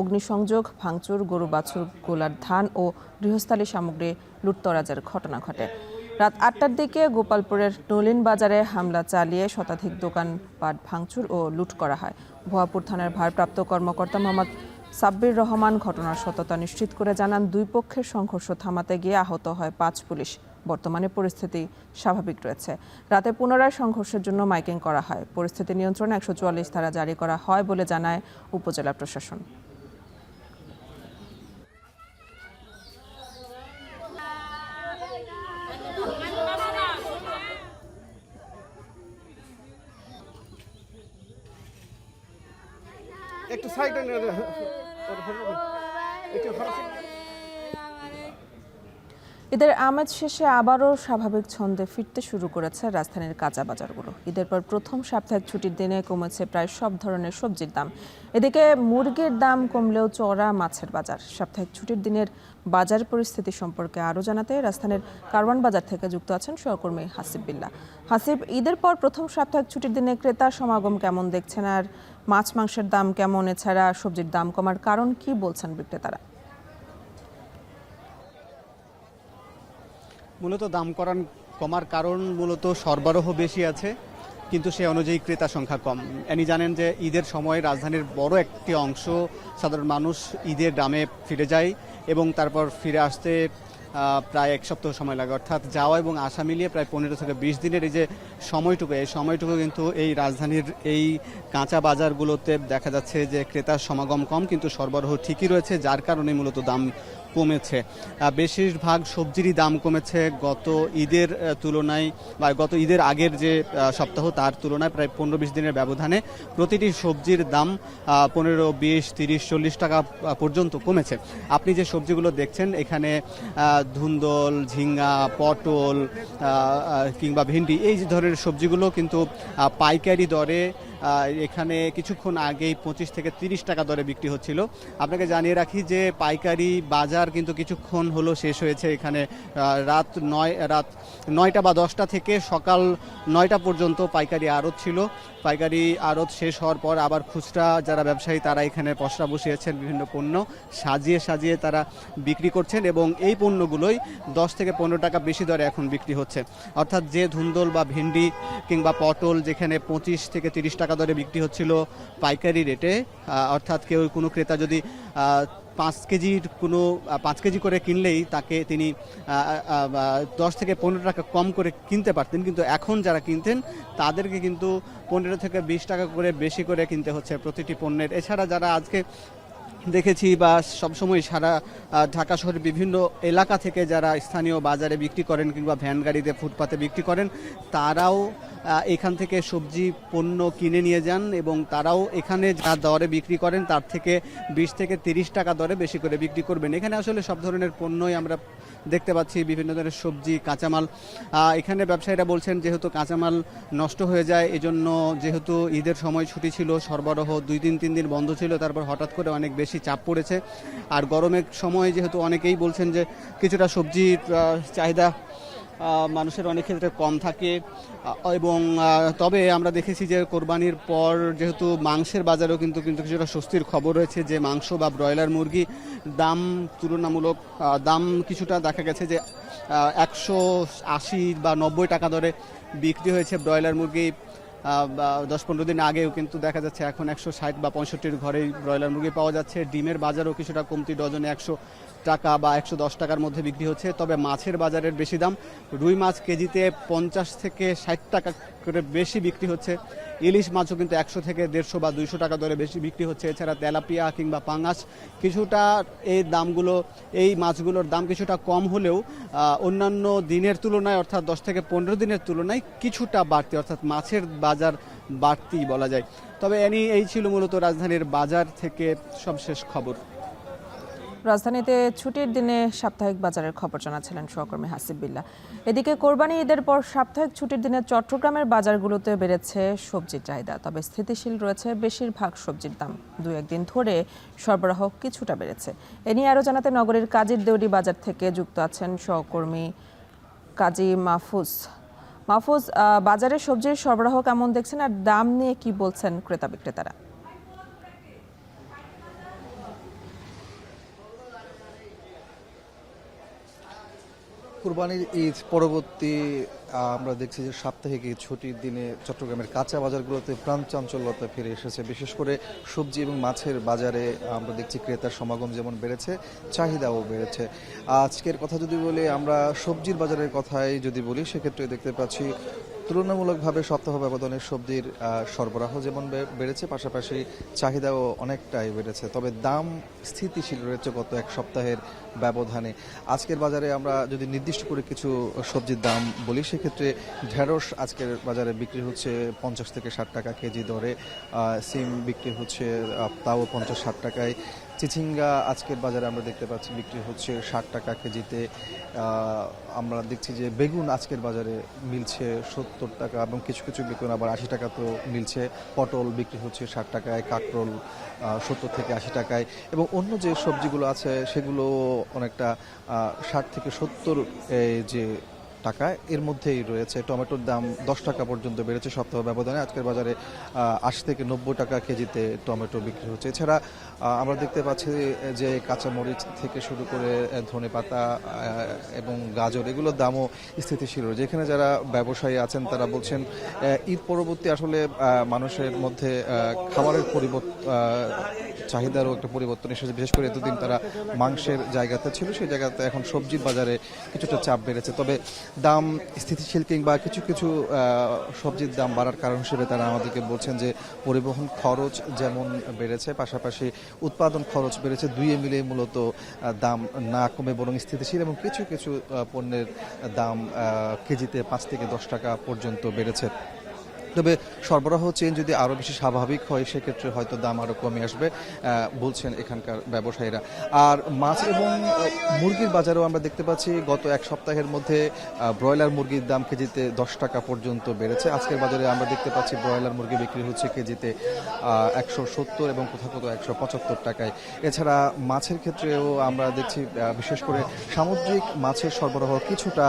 অগ্নিসংযোগ, ভাঙচুর, গরু বাছুর, গোলার ধান ও গৃহস্থালী সামগ্রী লুটতরাজের ঘটনা ঘটে। রাত ৮টার দিকে গোপালপুরের নলিন বাজারে হামলা চালিয়ে শতাধিক দোকানপাট ভাঙচুর ও লুট করা হয়। ভুয়াপুর থানার ভারপ্রাপ্ত কর্মকর্তা মোহাম্মদ সাব্বির রহমান ঘটনার সত্যতা নিশ্চিত করে জানান, ২ পক্ষের সংঘর্ষ থামাতে গিয়ে আহত হয় ৫ পুলিশ। বর্তমানে পরিস্থিতি স্বাভাবিক রয়েছে। রাতে পুনরায় সংঘর্ষের জন্য মাইকিং করা হয়। পরিস্থিতি নিয়ন্ত্রণে ১৪৪ ধারা জারি করা হয় বলে জানায় উপজেলা প্রশাসন।
একটু সাইডে
ঈদের আমেজ শেষে আবারও স্বাভাবিক ছন্দে ফিরতে শুরু করেছে রাজধানীর কাঁচা বাজারগুলো। ঈদের পর প্রথম সাপ্তাহিক ছুটির দিনে কমেছে প্রায় সব ধরনের সবজির দাম। এদিকে মুরগির দাম কমলেও চড়া মাছের বাজার। সাপ্তাহিক ছুটির দিনের বাজার পরিস্থিতি সম্পর্কে আরও জানাতে রাজধানীর কারওয়ান বাজার থেকে যুক্ত আছেন সহকর্মী হাসিব বিল্লাহ। হাসিব, ঈদের পর প্রথম সাপ্তাহিক ছুটির দিনে ক্রেতার সমাগম কেমন দেখছেন, আর মাছ মাংসের দাম কেমন, এছাড়া সবজির দাম কমার কারণ কি বলছেন বিক্রেতারা?
মূলত দাম কমার কারণ মূলত সরবরাহ বেশি আছে, কিন্তু সে অনুযায়ী ক্রেতা সংখ্যা কম। আপনি জানেন যে ঈদের সময় রাজধানীর বড় একটি অংশ সাধারণ মানুষ ঈদের দামে ফিরে যায় এবং তারপর ফিরে আসতে প্রায় ১ সপ্তাহ সময় লাগে। অর্থাৎ যাওয়া এবং আসা মিলিয়ে প্রায় ১৫ থেকে ২০ দিনের এই যে সময়টুকু কিন্তু এই রাজধানীর এই কাঁচা বাজারগুলোতে দেখা যাচ্ছে যে ক্রেতার সমাগম কম, কিন্তু সরবরাহ ঠিকই রয়েছে, যার কারণে মূলত দাম কমেছে। বেশিরভাগ সবজিরই দাম কমেছে গত ঈদের তুলনায়, বা গত ঈদের আগের যে সপ্তাহ তার তুলনায় প্রায় ১৫-২০ দিনের ব্যবধানে প্রতিটি সবজির দাম ১৫, ২০, ৩০, ৪০ টাকা পর্যন্ত কমেছে। আপনি যে সবজিগুলো দেখছেন এখানে ধুন্দল, ঝিঙ্গা, পটল কিংবা ভেন্ডি, এই যে ধরনের সবজিগুলো কিন্তু পাইকারি দরে এখানে কিছুক্ষণ আগেই 25 থেকে 30 টাকা দরে বিক্রি হচ্ছিল। আপনাকে জানিয়ে রাখি যে পাইকারি বাজার কিন্তু কিছুক্ষণ হলো শেষ হয়েছে। এখানে রাত 9টা বা 10টা থেকে সকাল 9টা পর্যন্ত পাইকারি আড়ত ছিল। পাইকারি আড়ত শেষ হওয়ার পর আবার খুচরা যারা ব্যবসায়ী তারা এখানে পসরা বসিয়েছেন, বিভিন্ন পণ্য সাজিয়ে সাজিয়ে তারা বিক্রি করছেন এবং এই পণ্যগুলোই 10 থেকে 15 টাকা বেশি দরে এখন বিক্রি হচ্ছে। অর্থাৎ যে ধুন্দল বা ভেন্ডি কিংবা পটল যেখানে 25 থেকে 30 টাকা দরে বিক্রি হচ্ছিল পাইকারি রেটে, অর্থাৎ কোনো ক্রেতা যদি 5 কেজি করে কিনলেই তাকে তিনি 10 থেকে 15 টাকা কম করে কিনতে পারতেন, কিন্তু এখন যারা কিনতেন তাদেরকে কিন্তু 15 থেকে 20 টাকা করে বেশি করে কিনতে হচ্ছে প্রতিটি পণ্যের। এছাড়া যারা আজকে দেখেছি বা সবসময় সারা ঢাকা শহরের বিভিন্ন এলাকা থেকে যারা স্থানীয় বাজারে বিক্রি করেন কিংবা ভ্যান গাড়িতে ফুটপাতে বিক্রি করেন, তারাও এখান থেকে সবজি পণ্য কিনে নিয়ে যান এবং তারাও এখানে যা দরে বিক্রি করেন তার থেকে 20 থেকে 30 টাকা দরে বেশি করে বিক্রি করবেন। এখানে আসলে সব ধরনের পণ্যই আমরা দেখতে পাচ্ছি, বিভিন্ন ধরনের সবজি, কাঁচামাল। এখানে ব্যবসায়ীরা বলছেন যেহেতু কাঁচামাল নষ্ট হয়ে যায়, এজন্য যেহেতু ঈদের সময় ছুটি ছিল, সরবরাহ 2-3 দিন বন্ধ ছিল, তারপর হঠাৎ করে অনেক বেশি চাপ পড়েছে। আর গরমের সময় যেহেতু অনেকেই বলছেন যে কিছুটা সবজির চাহিদা মানুষের অনেক ক্ষেত্রে কম থাকে এবং তবে আমরা দেখেছি যে কোরবানির পর যেহেতু মাংসের বাজারেও কিন্তু কিছুটা স্বস্তির খবর রয়েছে, যে মাংস বা ব্রয়লার মুরগি দাম তুলনামূলক দাম কিছুটা দেখা গেছে যে 180 বা 90 টাকা দরে বিক্রি হয়েছে ব্রয়লার মুরগি। 10-15 দিন আগেও কিন্তু দেখা যাচ্ছে এখন 160 বা 65-র ঘরেই ব্রয়লার মুরগি পাওয়া যাচ্ছে। ডিমের বাজারও কিছুটা কমতি, ডজনে 100 টাকা বা 110 টাকার মধ্যে বিক্রি হচ্ছে। তবে মাছের বাজারের বেশি দাম, রুই মাছ কেজিতে 50 থেকে 60 টাকা করে বেশি বিক্রি হচ্ছে। ইলিশ মাছও কিন্তু 100 থেকে 150 বা 200 টাকা দরে বেশি বিক্রি হচ্ছে। এছাড়া তেলাপিয়া কিংবা পাঙ্গাস কিছুটা এই মাছগুলোর দাম কিছুটা কম হলেও অন্যান্য দিনের তুলনায় অর্থাৎ 10 থেকে 15 দিনের তুলনায় কিছুটা বাড়তি, অর্থাৎ মাছের বাজার বাড়তি বলা যায়। তবে এই ছিল মূলত রাজধানীর বাজার থেকে সবশেষ খবর।
রাজধানীতে ছুটির দিনে সাপ্তাহিক বাজারের খবর জানাচ্ছিলেন সহকর্মী হাসিব বিল্লাহ। এদিকে কোরবানি ঈদের পর সাপ্তাহিক ছুটির দিনে চট্টগ্রামের বাজারগুলোতে বেড়েছে সবজির চাহিদা, তবে স্থিতিশীল রয়েছে বেশিরভাগ সবজির দাম। 2-1 দিন ধরে সরবরাহ কিছুটা বেড়েছে। এ নিয়ে আরও জানাতে নগরীর কাজীর দেউরি বাজার থেকে যুক্ত আছেন সহকর্মী কাজী মাহফুজ। বাজারে সবজির সরবরাহ কেমন দেখছেন আর দাম নিয়ে কি বলছেন ক্রেতা বিক্রেতারা?
কুরবানির ঈদ পরবর্তী আমরা দেখছি যে সাপ্তাহিক এই ছুটির দিনে চট্টগ্রামের কাঁচা বাজারগুলোতে প্রাণচাঞ্চল্যতা ফিরে এসেছে। বিশেষ করে সবজি এবং মাছের বাজারে আমরা দেখছি ক্রেতার সমাগম যেমন বেড়েছে, চাহিদাও বেড়েছে। আজকের কথা যদি বলি, আমরা সবজির বাজারের কথাই যদি বলি, সেক্ষেত্রে দেখতে পাচ্ছি তুলনামূলকভাবে সপ্তাহ ব্যবধানে সবজির সরবরাহ যেমন বেড়েছে, পাশাপাশি চাহিদাও অনেকটাই বেড়েছে। তবে দাম স্থিতিশীল রয়েছে গত এক সপ্তাহের ব্যবধানে। আজকের বাজারে আমরা যদি নির্দিষ্ট করে কিছু সবজির দাম বলি, সেক্ষেত্রে ঢেঁড়স আজকের বাজারে বিক্রি হচ্ছে 50 থেকে 60 টাকা কেজি দরে, সিম বিক্রি হচ্ছে তাও 50-60 টাকায়। চিচিঙ্গা আজকের বাজারে আমরা দেখতে পাচ্ছি বিক্রি হচ্ছে 60 টাকা কেজিতে। আমরা দেখছি যে বেগুন আজকের বাজারে মিলছে 70 টাকা এবং কিছু কিছু বেগুন আবার 80 টাকা তো মিলছে। পটল বিক্রি হচ্ছে 60 টাকায়, কাঁকরোল 70 থেকে 80 টাকায় এবং অন্য যে সবজিগুলো আছে সেগুলো অনেকটা 60 থেকে 70 যে টাকা এর মধ্যেই রয়েছে। টমেটোর দাম 10 টাকা পর্যন্ত বেড়েছে সপ্তাহ ব্যবধানে। আজকের বাজারে 80 থেকে 90 টাকা কেজিতে টমেটো বিক্রি হচ্ছে। এছাড়া আমরা দেখতে পাচ্ছি যে কাঁচামরিচ থেকে শুরু করে ধনেপাতা এবং গাজর এগুলোর দামও স্থিতিশীল রয়েছে। যেখানে যারা ব্যবসায়ী আছেন তারা বলছেন ঈদ পরবর্তী আসলে মানুষের মধ্যে খাবারের চাহিদারও একটা পরিবর্তন এসেছে। বিশেষ করে এতদিন তারা মাংসের জায়গাতে ছিল, সেই জায়গাতে এখন সবজির বাজারে কিছুটা চাপ বেড়েছে। তবে দাম স্থিতিশীল কিংবা কিছু কিছু সবজির দাম বাড়ার কারণ হিসেবে তারা আমাদেরকে বলছেন যে পরিবহন খরচ যেমন বেড়েছে, পাশাপাশি উৎপাদন খরচ বেড়েছে। দুইয়ে মিলে মূলত দাম না কমে বরং স্থিতিশীল এবং কিছু কিছু পণ্যের দাম কেজিতে 5 থেকে 10 টাকা পর্যন্ত বেড়েছে। তবে সরবরাহ চেইন যদি আরও বেশি স্বাভাবিক হয় সেক্ষেত্রে হয়তো দাম আরও কমে আসবে বলছেন এখানকার ব্যবসায়ীরা। আর মাছ এবং মুরগির বাজারেও আমরা দেখতে পাচ্ছি গত এক সপ্তাহের মধ্যে ব্রয়লার মুরগির দাম কেজিতে 10 টাকা পর্যন্ত বেড়েছে। আজকের বাজারে আমরা দেখতে পাচ্ছি ব্রয়লার মুরগি বিক্রি হচ্ছে কেজিতে 170 এবং কোথাও কোথাও 175 টাকায়। এছাড়া মাছের ক্ষেত্রেও আমরা দেখছি বিশেষ করে সামুদ্রিক মাছের সরবরাহ কিছুটা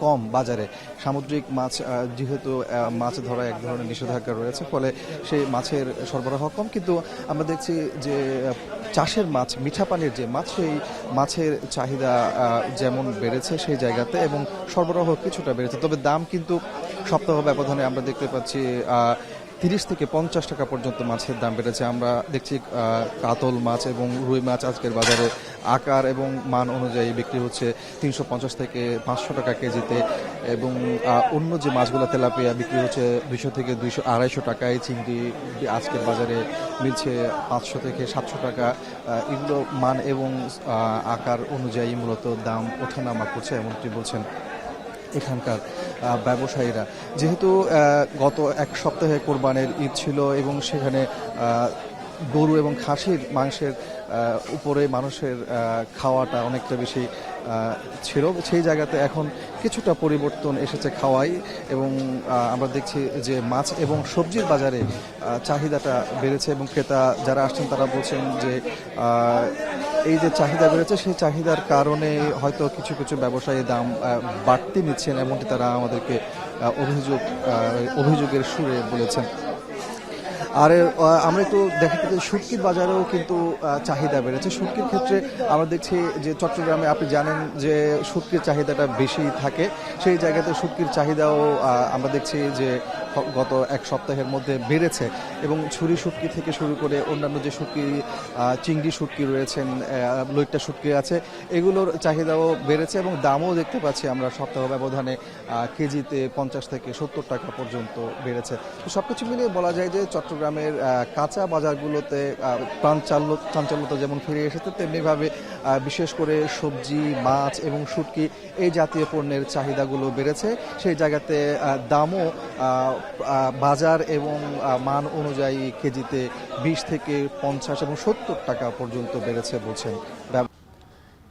কম বাজারে। সামুদ্রিক মাছ যেহেতু মাছ ধরা এক ধরনের নিষেধাজ্ঞা রয়েছে, ফলে সেই মাছের সরবরাহ কম, কিন্তু আমরা দেখছি যে চাষের মাছ, মিঠা পানির যে মাছ, সেই মাছের চাহিদা যেমন বেড়েছে সেই জায়গাতে এবং সরবরাহ কিছুটা বেড়েছে। তবে দাম কিন্তু সপ্তাহ ব্যবধানে আমরা দেখতে পাচ্ছি 30 থেকে 50 টাকা পর্যন্ত মাছের দাম বেড়েছে। আমরা দেখছি কাতল মাছ এবং রুই মাছ আজকের বাজারে আকার এবং মান অনুযায়ী বিক্রি হচ্ছে 350 থেকে 500 টাকা কেজিতে, এবং অন্য যে মাছগুলো তেলাপিয়া বিক্রি হচ্ছে 200 থেকে 200-250 টাকায়। চিংড়ি আজকের বাজারে মিলছে 500 থেকে 700 টাকা। এগুলো মান এবং আকার অনুযায়ী মূলত দাম ওঠানামা করছে এমনটি বলছেন এখানকার ব্যবসায়ীরা। যেহেতু গত এক সপ্তাহে কোরবানির ঈদ ছিল এবং সেখানে গরু এবং খাসির মাংসের উপরে মানুষের খাওয়াটা অনেকটা বেশি ছিল, সেই জায়গাতে এখন কিছুটা পরিবর্তন এসেছে খাওয়াই, এবং আমরা দেখছি যে মাছ এবং সবজির বাজারে চাহিদাটা বেড়েছে এবং ক্রেতা যারা আসছেন তারা বলছেন যে এই যে চাহিদা বেড়েছে সেই চাহিদার কারণে হয়তো কিছু কিছু ব্যবসায়ী দাম বাড়তি নিচ্ছেন, এমনটি তারা আমাদেরকে অভিযোগের সুরে বলেছেন। আর আমরা একটু দেখাতে চাই শুটকির বাজারেও কিন্তু চাহিদা বেড়েছে। শুটকির ক্ষেত্রে আমরা দেখছি যে চট্টগ্রামে আপনি জানেন যে শুটকির চাহিদাটা বেশি থাকে, সেই জায়গাতে শুটকির চাহিদাও আমরা দেখছি যে গত এক সপ্তাহের মধ্যে বেড়েছে, এবং ছুরি শুটকি থেকে শুরু করে অন্যান্য যে শুটকি, চিংড়ি শুটকি রয়েছেন, লইট্টা শুটকি আছে, এগুলোর চাহিদাও বেড়েছে এবং দামও দেখতে পাচ্ছি আমরা সপ্তাহ ব্যবধানে কেজিতে 50 থেকে 70 টাকা পর্যন্ত বেড়েছে। তো সবকিছু মিলিয়ে বলা যায় যে চট্টগ্রামের কাঁচা বাজারগুলোতে চাঞ্চল্যতা যেমন ফিরে এসেছে, তেমনিভাবে বিশেষ করে সবজি, মাছ এবং শুটকি এই জাতীয় পণ্যের চাহিদাগুলো বেড়েছে। সেই জায়গাতে দামও বাজার এবং মান অনুযায়ী কেজিতে 20 থেকে 50 এবং 70 টাকা পর্যন্ত বেড়েছে বলছেন।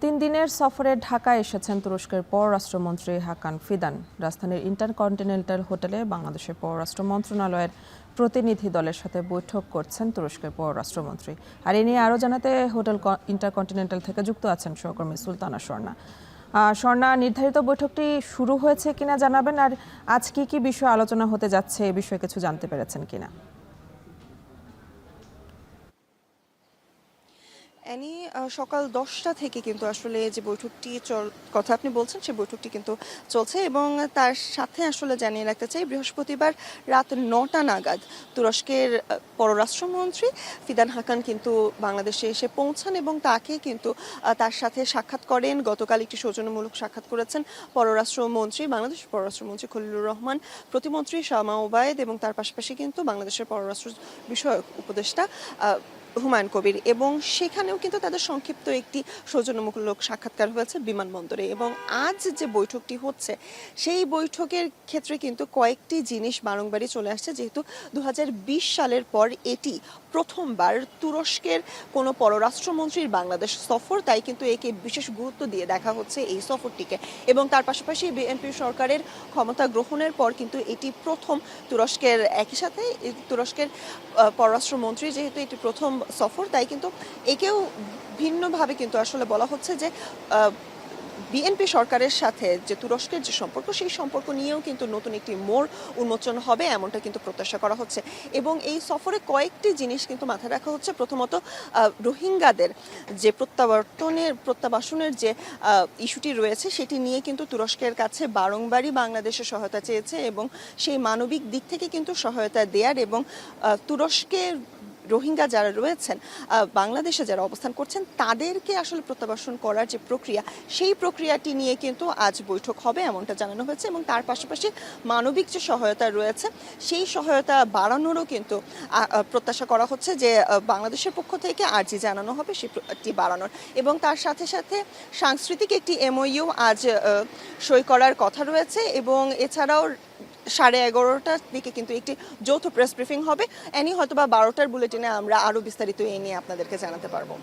3 দিনের সফরে ঢাকায় এসেছেন তুরস্কের পররাষ্ট্রমন্ত্রী হাকান ফিদান। রাজধানীর ইন্টারকন্টিনেন্টাল হোটেলে বাংলাদেশের পররাষ্ট্র মন্ত্রণালয়ের প্রতিনিধি দলের সাথে বৈঠক করছেন তুরস্কের পররাষ্ট্রমন্ত্রী। আর এ নিয়ে আরও জানাতে হোটেল ইন্টারকন্টিনেন্টাল থেকে যুক্ত আছেন সহকর্মী সুলতানা স্বর্ণা। স্বর্ণা, নির্ধারিত বৈঠকটি শুরু হয়েছে কিনা জানাবেন, আর আজ কি কি বিষয় আলোচনা হতে যাচ্ছে এ বিষয়ে কিছু জানতে পেরেছেন কিনা?
অ্যানি, সকাল 10টা থেকে কিন্তু আসলে যে বৈঠকটি কথা আপনি বলছেন সেই বৈঠকটি কিন্তু চলছে, এবং তার সাথে আসলে জানিয়ে রাখতে চাই বৃহস্পতিবার রাত 9টা নাগাদ তুরস্কের পররাষ্ট্রমন্ত্রী ফিদান হাকান কিন্তু বাংলাদেশে এসে পৌঁছান এবং তাকে কিন্তু তার সাথে সাক্ষাৎ করেন। গতকাল একটি সৌজন্যমূলক সাক্ষাৎ করেছেন পররাষ্ট্রমন্ত্রী, বাংলাদেশের পররাষ্ট্রমন্ত্রী খলিলুর রহমান, প্রতিমন্ত্রী শামা ওবায়েদ এবং তার পাশাপাশি কিন্তু বাংলাদেশের পররাষ্ট্র বিষয়ক উপদেষ্টা হুমায়ুন কবির, এবং সেখানেও কিন্তু তাদের সংক্ষিপ্ত একটি সৌজন্যমূলক সাক্ষাৎকার হয়েছে বিমানবন্দরে। এবং আজ যে বৈঠকটি হচ্ছে সেই বৈঠকের ক্ষেত্রে কিন্তু কয়েকটি জিনিস বারংবারই চলে আসছে, যেহেতু 2020 সালের পর এটি প্রথমবার তুরস্কের কোনো পররাষ্ট্রমন্ত্রীর বাংলাদেশ সফর, তাই কিন্তু একে বিশেষ গুরুত্ব দিয়ে দেখা হচ্ছে এই সফরটিকে। এবং তার পাশাপাশি বিএনপি সরকারের ক্ষমতা গ্রহণের পর কিন্তু এটি প্রথম তুরস্কের, একই সাথে তুরস্কের পররাষ্ট্রমন্ত্রী যেহেতু এটি প্রথম সফর, তাই কিন্তু একেও ভিন্নভাবে কিন্তু আসলে বলা হচ্ছে যে বিএনপি সরকারের সাথে যে তুরস্কের যে সম্পর্ক, সেই সম্পর্ক নিয়েও কিন্তু নতুন একটি মোড় উন্মোচন হবে এমনটা কিন্তু প্রত্যাশা করা হচ্ছে। এবং এই সফরে কয়েকটি জিনিস কিন্তু মাথায় রাখা হচ্ছে। প্রথমত রোহিঙ্গাদের যে প্রত্যাবাসনের যে ইস্যুটি রয়েছে সেটি নিয়ে কিন্তু তুরস্কের কাছে বারংবারই বাংলাদেশের সহায়তা চেয়েছে, এবং সেই মানবিক দিক থেকে কিন্তু সহায়তা দেওয়ার এবং তুরস্কের রোহিঙ্গা যারা রয়েছেন, বাংলাদেশে যারা অবস্থান করছেন, তাদেরকে আসলে প্রত্যাবাসন করার যে প্রক্রিয়া, সেই প্রক্রিয়াটি নিয়ে কিন্তু আজ বৈঠক হবে এমনটা জানানো হয়েছে। এবং তার পাশাপাশি মানবিক যে সহায়তা রয়েছে সেই সহায়তা বাড়ানোরও কিন্তু প্রত্যাশা করা হচ্ছে, যে বাংলাদেশের পক্ষ থেকে আর্জি জানানো হবে সেটি বাড়ানোর। এবং তার সাথে সাথে সাংস্কৃতিক একটি MOU আজ সই করার কথা রয়েছে, এবং এছাড়াও 11:30টার দিকে কিন্তু একটি যৌথ প্রেস ব্রিফিং হবে। হয়তো বা 12টার বুলেটিনে আমরা আরও বিস্তারিত এই নিয়ে আপনাদেরকে জানাতে পারবো।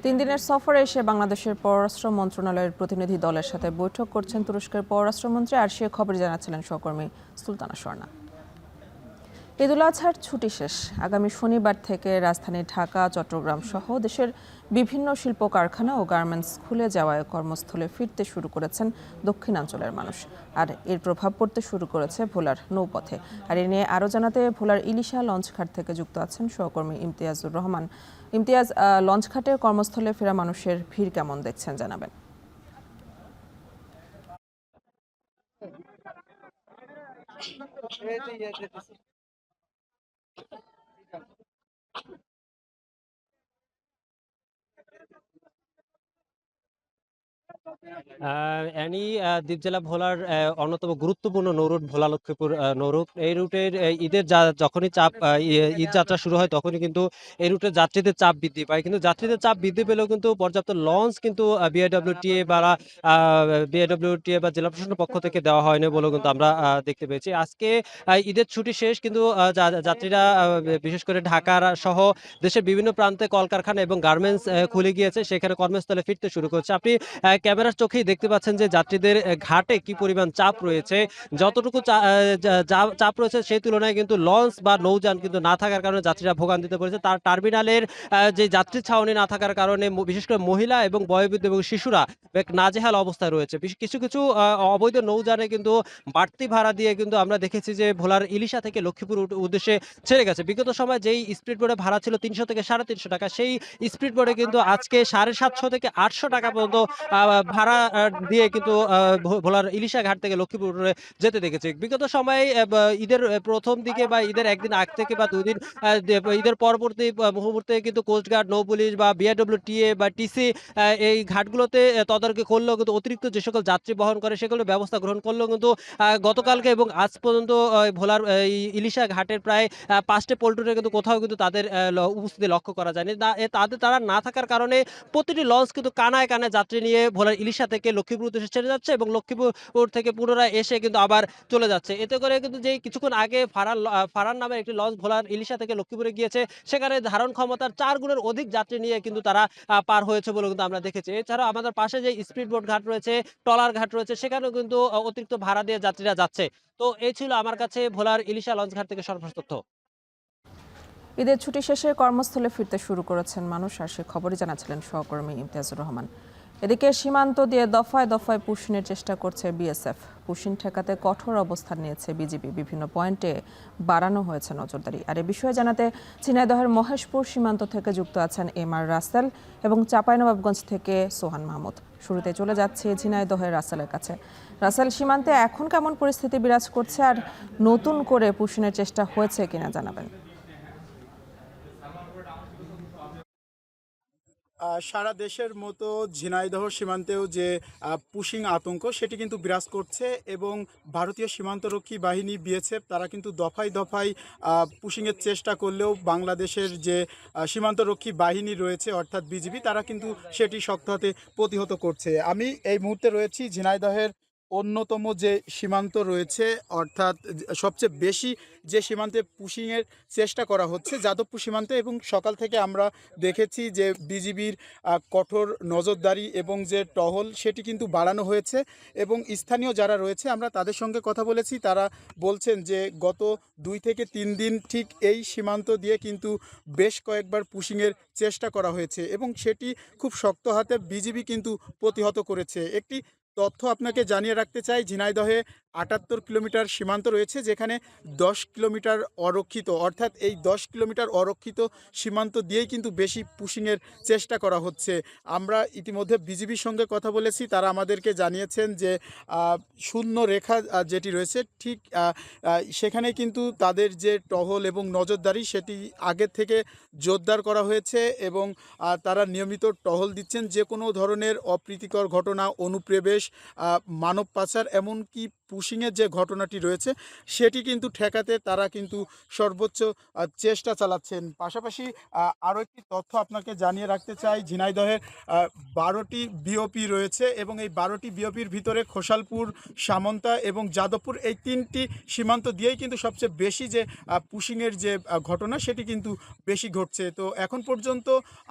3 দিনের সফরে এসে বাংলাদেশের পররাষ্ট্র মন্ত্রণালয়ের প্রতিনিধি দলের সাথে বৈঠক করছেন তুরস্কের পররাষ্ট্রমন্ত্রী, আর সে খবর জানাচ্ছিলেন সহকর্মী সুলতানা স্বর্ণা। ঈদ উল আজহার ছুটি শেষ। আগামী শনিবার থেকে রাজধানী ঢাকা, চট্টগ্রাম সহ দেশের বিভিন্ন শিল্প কারখানা ও গার্মেন্টস খুলে যাওয়ায় কর্মস্থলে ফিরতে শুরু করেছেন দক্ষিণাঞ্চলের মানুষ। আর এর প্রভাব পড়তে শুরু করেছে ভোলার নৌপথে। আর এ নিয়ে আরও জানাতে ভোলার ইলিশা লঞ্চঘাট থেকে যুক্ত আছেন সহকর্মী ইমতিয়াজুর রহমান। ইমতিয়াজ, লঞ্চঘাটের কর্মস্থলে ফেরা মানুষের ভিড় কেমন দেখছেন জানাবেন।
দ্বীপ জেলা ভোলার অন্যতম গুরুত্বপূর্ণ নৌরুট ভোলা লক্ষ্মীপুর নৌরুট। এই রুটের ঈদের যখনই ঈদ যাত্রা শুরু হয় তখনই কিন্তু এই রুটের যাত্রীদের চাপ বৃদ্ধি পায়, কিন্তু যাত্রীদের চাপ বৃদ্ধি পেলেও কিন্তু পর্যাপ্ত লঞ্চ কিন্তু বিআইডব্লিউটিএ বা জেলা প্রশাসনের পক্ষ থেকে দেওয়া হয়নি বলেও কিন্তু আমরা দেখতে পেয়েছি। আজকে ঈদের ছুটি শেষ, কিন্তু যাত্রীরা বিশেষ করে ঢাকার সহ দেশের বিভিন্ন প্রান্তে কলকারখানা এবং গার্মেন্টস খুলে গিয়েছে, সেখানে কর্মস্থলে ফিরতে শুরু করছে। আপনি ক্যামেরার চোখেই দেখতে পাচ্ছেন যে যাত্রীদের ঘাটে কি পরিমাণ চাপ রয়েছে। যতটুকু চাপ রয়েছে সেই তুলনায় কিন্তু লঞ্চ বা নৌযান কিন্তু না থাকার কারণে যাত্রীরা ভোগান্তিতে পড়েছে। তার টার্মিনালের যে যাত্রী ছাউনি না থাকার কারণে বিশেষ করে মহিলা এবং বয়োবৃদ্ধ এবং শিশুরা এক নাজেহাল অবস্থায় রয়েছে। কিছু কিছু অবৈধ নৌযানে কিন্তু বাড়তি ভাড়া দিয়ে কিন্তু আমরা দেখেছি যে ভোলার ইলিশা থেকে লক্ষ্মীপুর উদ্দেশ্যে ছেড়ে গেছে। বিগত সময় যেই স্পিড বোটে ভাড়া ছিল 300 থেকে 350 টাকা, সেই স্পিড বোটে কিন্তু আজকে 750 থেকে 800 টাকা পর্যন্ত ভাড়া দিয়ে কিন্তু ভোলার ইলিশা ঘাট থেকে লক্ষ্মীপুরে যেতে দেখেছি। বিগত সময়ে ঈদের প্রথম দিকে বা ঈদের একদিন আগ থেকে বা 2 দিন ঈদের পরবর্তী মুহূর্তে কিন্তু কোস্টগার্ড, নৌ পুলিশ বা বিআইডব্লিউটিএ বা টিসি এই ঘাটগুলোতে তদারকি করলেও কিন্তু অতিরিক্ত যে সকল যাত্রী বহন করে সেগুলো ব্যবস্থা গ্রহণ করলেও কিন্তু গতকালকে এবং আজ পর্যন্ত ভোলার ইলিশা ঘাটের প্রায় 5টে পোল্ট্রুটে কিন্তু কোথাও কিন্তু তাদের উপস্থিতি লক্ষ্য করা যায়নি। তারা না থাকার কারণে প্রতিটি লঞ্চ কিন্তু কানায় কানায় যাত্রী নিয়ে ভোলার ইলিশা থেকে লক্ষ্মীপুর উদ্দেশ্যে ছেড়ে যাচ্ছে এবং লক্ষ্মীপুর থেকে পুনরায় এসে কিন্তু আবার চলে যাচ্ছে। এতে করে কিন্তু যে কিছুক্ষণ আগে ফারান নামের একটি লঞ্চ ভোলার ইলিশা থেকে লক্ষ্মীপুরে গিয়েছে, সেখানে ধারণ ক্ষমতার 4 গুণের অধিক যাত্রী নিয়ে কিন্তু তারা পার হয়েছে বলে কিন্তু আমরা দেখেছি। এছাড়াও আমাদের পাশে যে স্পিড বোট ঘাট রয়েছে, ট্রলার ঘাট রয়েছে, সেখানেও কিন্তু অতিরিক্ত ভাড়া দিয়ে যাত্রীরা যাচ্ছে। তো এই ছিল আমার কাছে ভোলার ইলিশা লঞ্চ ঘাট থেকে সর্বশেষ তথ্য।
ঈদের ছুটি শেষে কর্মস্থলে ফিরতে শুরু করেছেন মানুষ, আর সে খবরই জানাচ্ছিলেন সহকর্মী ইমতিয়াজুর রহমান। এদিকে সীমান্ত দিয়ে দফায় দফায় পুশিনের চেষ্টা করছে বিএসএফ। পুশিন ঠেকাতে কঠোর অবস্থান নিয়েছে বিজিবি। বিভিন্ন পয়েন্টে বাড়ানো হয়েছে নজরদারি। আর এ বিষয়ে জানাতে ঝিনাইদহের মহেশপুর সীমান্ত থেকে যুক্ত আছেন এমআর রাসেল এবং চাঁপাইনবাবগঞ্জ থেকে সোহান মাহমুদ। শুরুতে চলে যাচ্ছে ঝিনাইদহের রাসেলের কাছে। রাসেল, সীমান্তে এখন কেমন পরিস্থিতি বিরাজ করছে, আর নতুন করে পুশিনের চেষ্টা হয়েছে কিনা জানাবেন।
সারা দেশের মতো ঝিনাইদহ সীমান্তেও যে পুশিং আতঙ্ক সেটি কিন্তু বিরাজ করছে এবং ভারতীয় সীমান্তরক্ষী বাহিনী বিএসএফ তারা কিন্তু দফায় দফায় পুশিংয়ের চেষ্টা করলেও বাংলাদেশের যে সীমান্তরক্ষী বাহিনী রয়েছে অর্থাৎ বিজিবি তারা কিন্তু সেটি শক্ত হাতে প্রতিহত করছে। আমি এই মুহূর্তে রয়েছি ঝিনাইদহের অন্যতম যে সীমান্ত রয়েছে অর্থাৎ সবচেয়ে বেশি যে সীমান্তে পুশিংয়ের চেষ্টা করা হচ্ছে যাদবপুর সীমান্তে, এবং সকাল থেকে আমরা দেখেছি যে বিজিবির কঠোর নজরদারি এবং যে টহল সেটি কিন্তু বাড়ানো হয়েছে এবং স্থানীয় যারা রয়েছে আমরা তাদের সঙ্গে কথা বলেছি, তারা বলছেন যে গত 2 থেকে 3 দিন ঠিক এই সীমান্ত দিয়ে কিন্তু বেশ কয়েকবার পুশিংয়ের চেষ্টা করা হয়েছে এবং সেটি খুব শক্ত হাতে বিজিবি কিন্তু প্রতিহত করেছে। একটি তথ্য আপনাকে জানিয়ে রাখতে চাই, ঝিনাইদহে 78 কিলোমিটার সীমান্ত রয়েছে, যেখানে 10 কিলোমিটার অরক্ষিত, অর্থাৎ এই 10 কিলোমিটার অরক্ষিত সীমান্ত দিয়েই কিন্তু বেশি পুশিংয়ের চেষ্টা করা হচ্ছে। আমরা ইতিমধ্যে বিজিবির সঙ্গে কথা বলেছি, তারা আমাদেরকে জানিয়েছেন যে শূন্য রেখা যেটি রয়েছে ঠিক সেখানে কিন্তু তাদের যে টহল এবং নজরদারি সেটি আগের থেকে জোরদার করা হয়েছে এবং তারা নিয়মিত টহল দিচ্ছেন। যে কোনো ধরনের অপ্রীতিকর ঘটনা, অনুপ্রবেশ, মানব পাচার এমনকি পুশিংয়ের যে ঘটনাটি রয়েছে সেটি কিন্তু ঠেকাতে তারা কিন্তু সর্বোচ্চ চেষ্টা চালাচ্ছেন। পাশাপাশি আরও একটি তথ্য আপনাকে জানিয়ে রাখতে চাই, ঝিনাইদহের 12টি বিওপি রয়েছে এবং এই 12টি বিওপির ভিতরে খোসালপুর, সামন্তা এবং যাদবপুর এই 3টি সীমান্ত দিয়েই কিন্তু সবচেয়ে বেশি যে পুশিংয়ের যে ঘটনা সেটি কিন্তু বেশি ঘটছে। তো এখন পর্যন্ত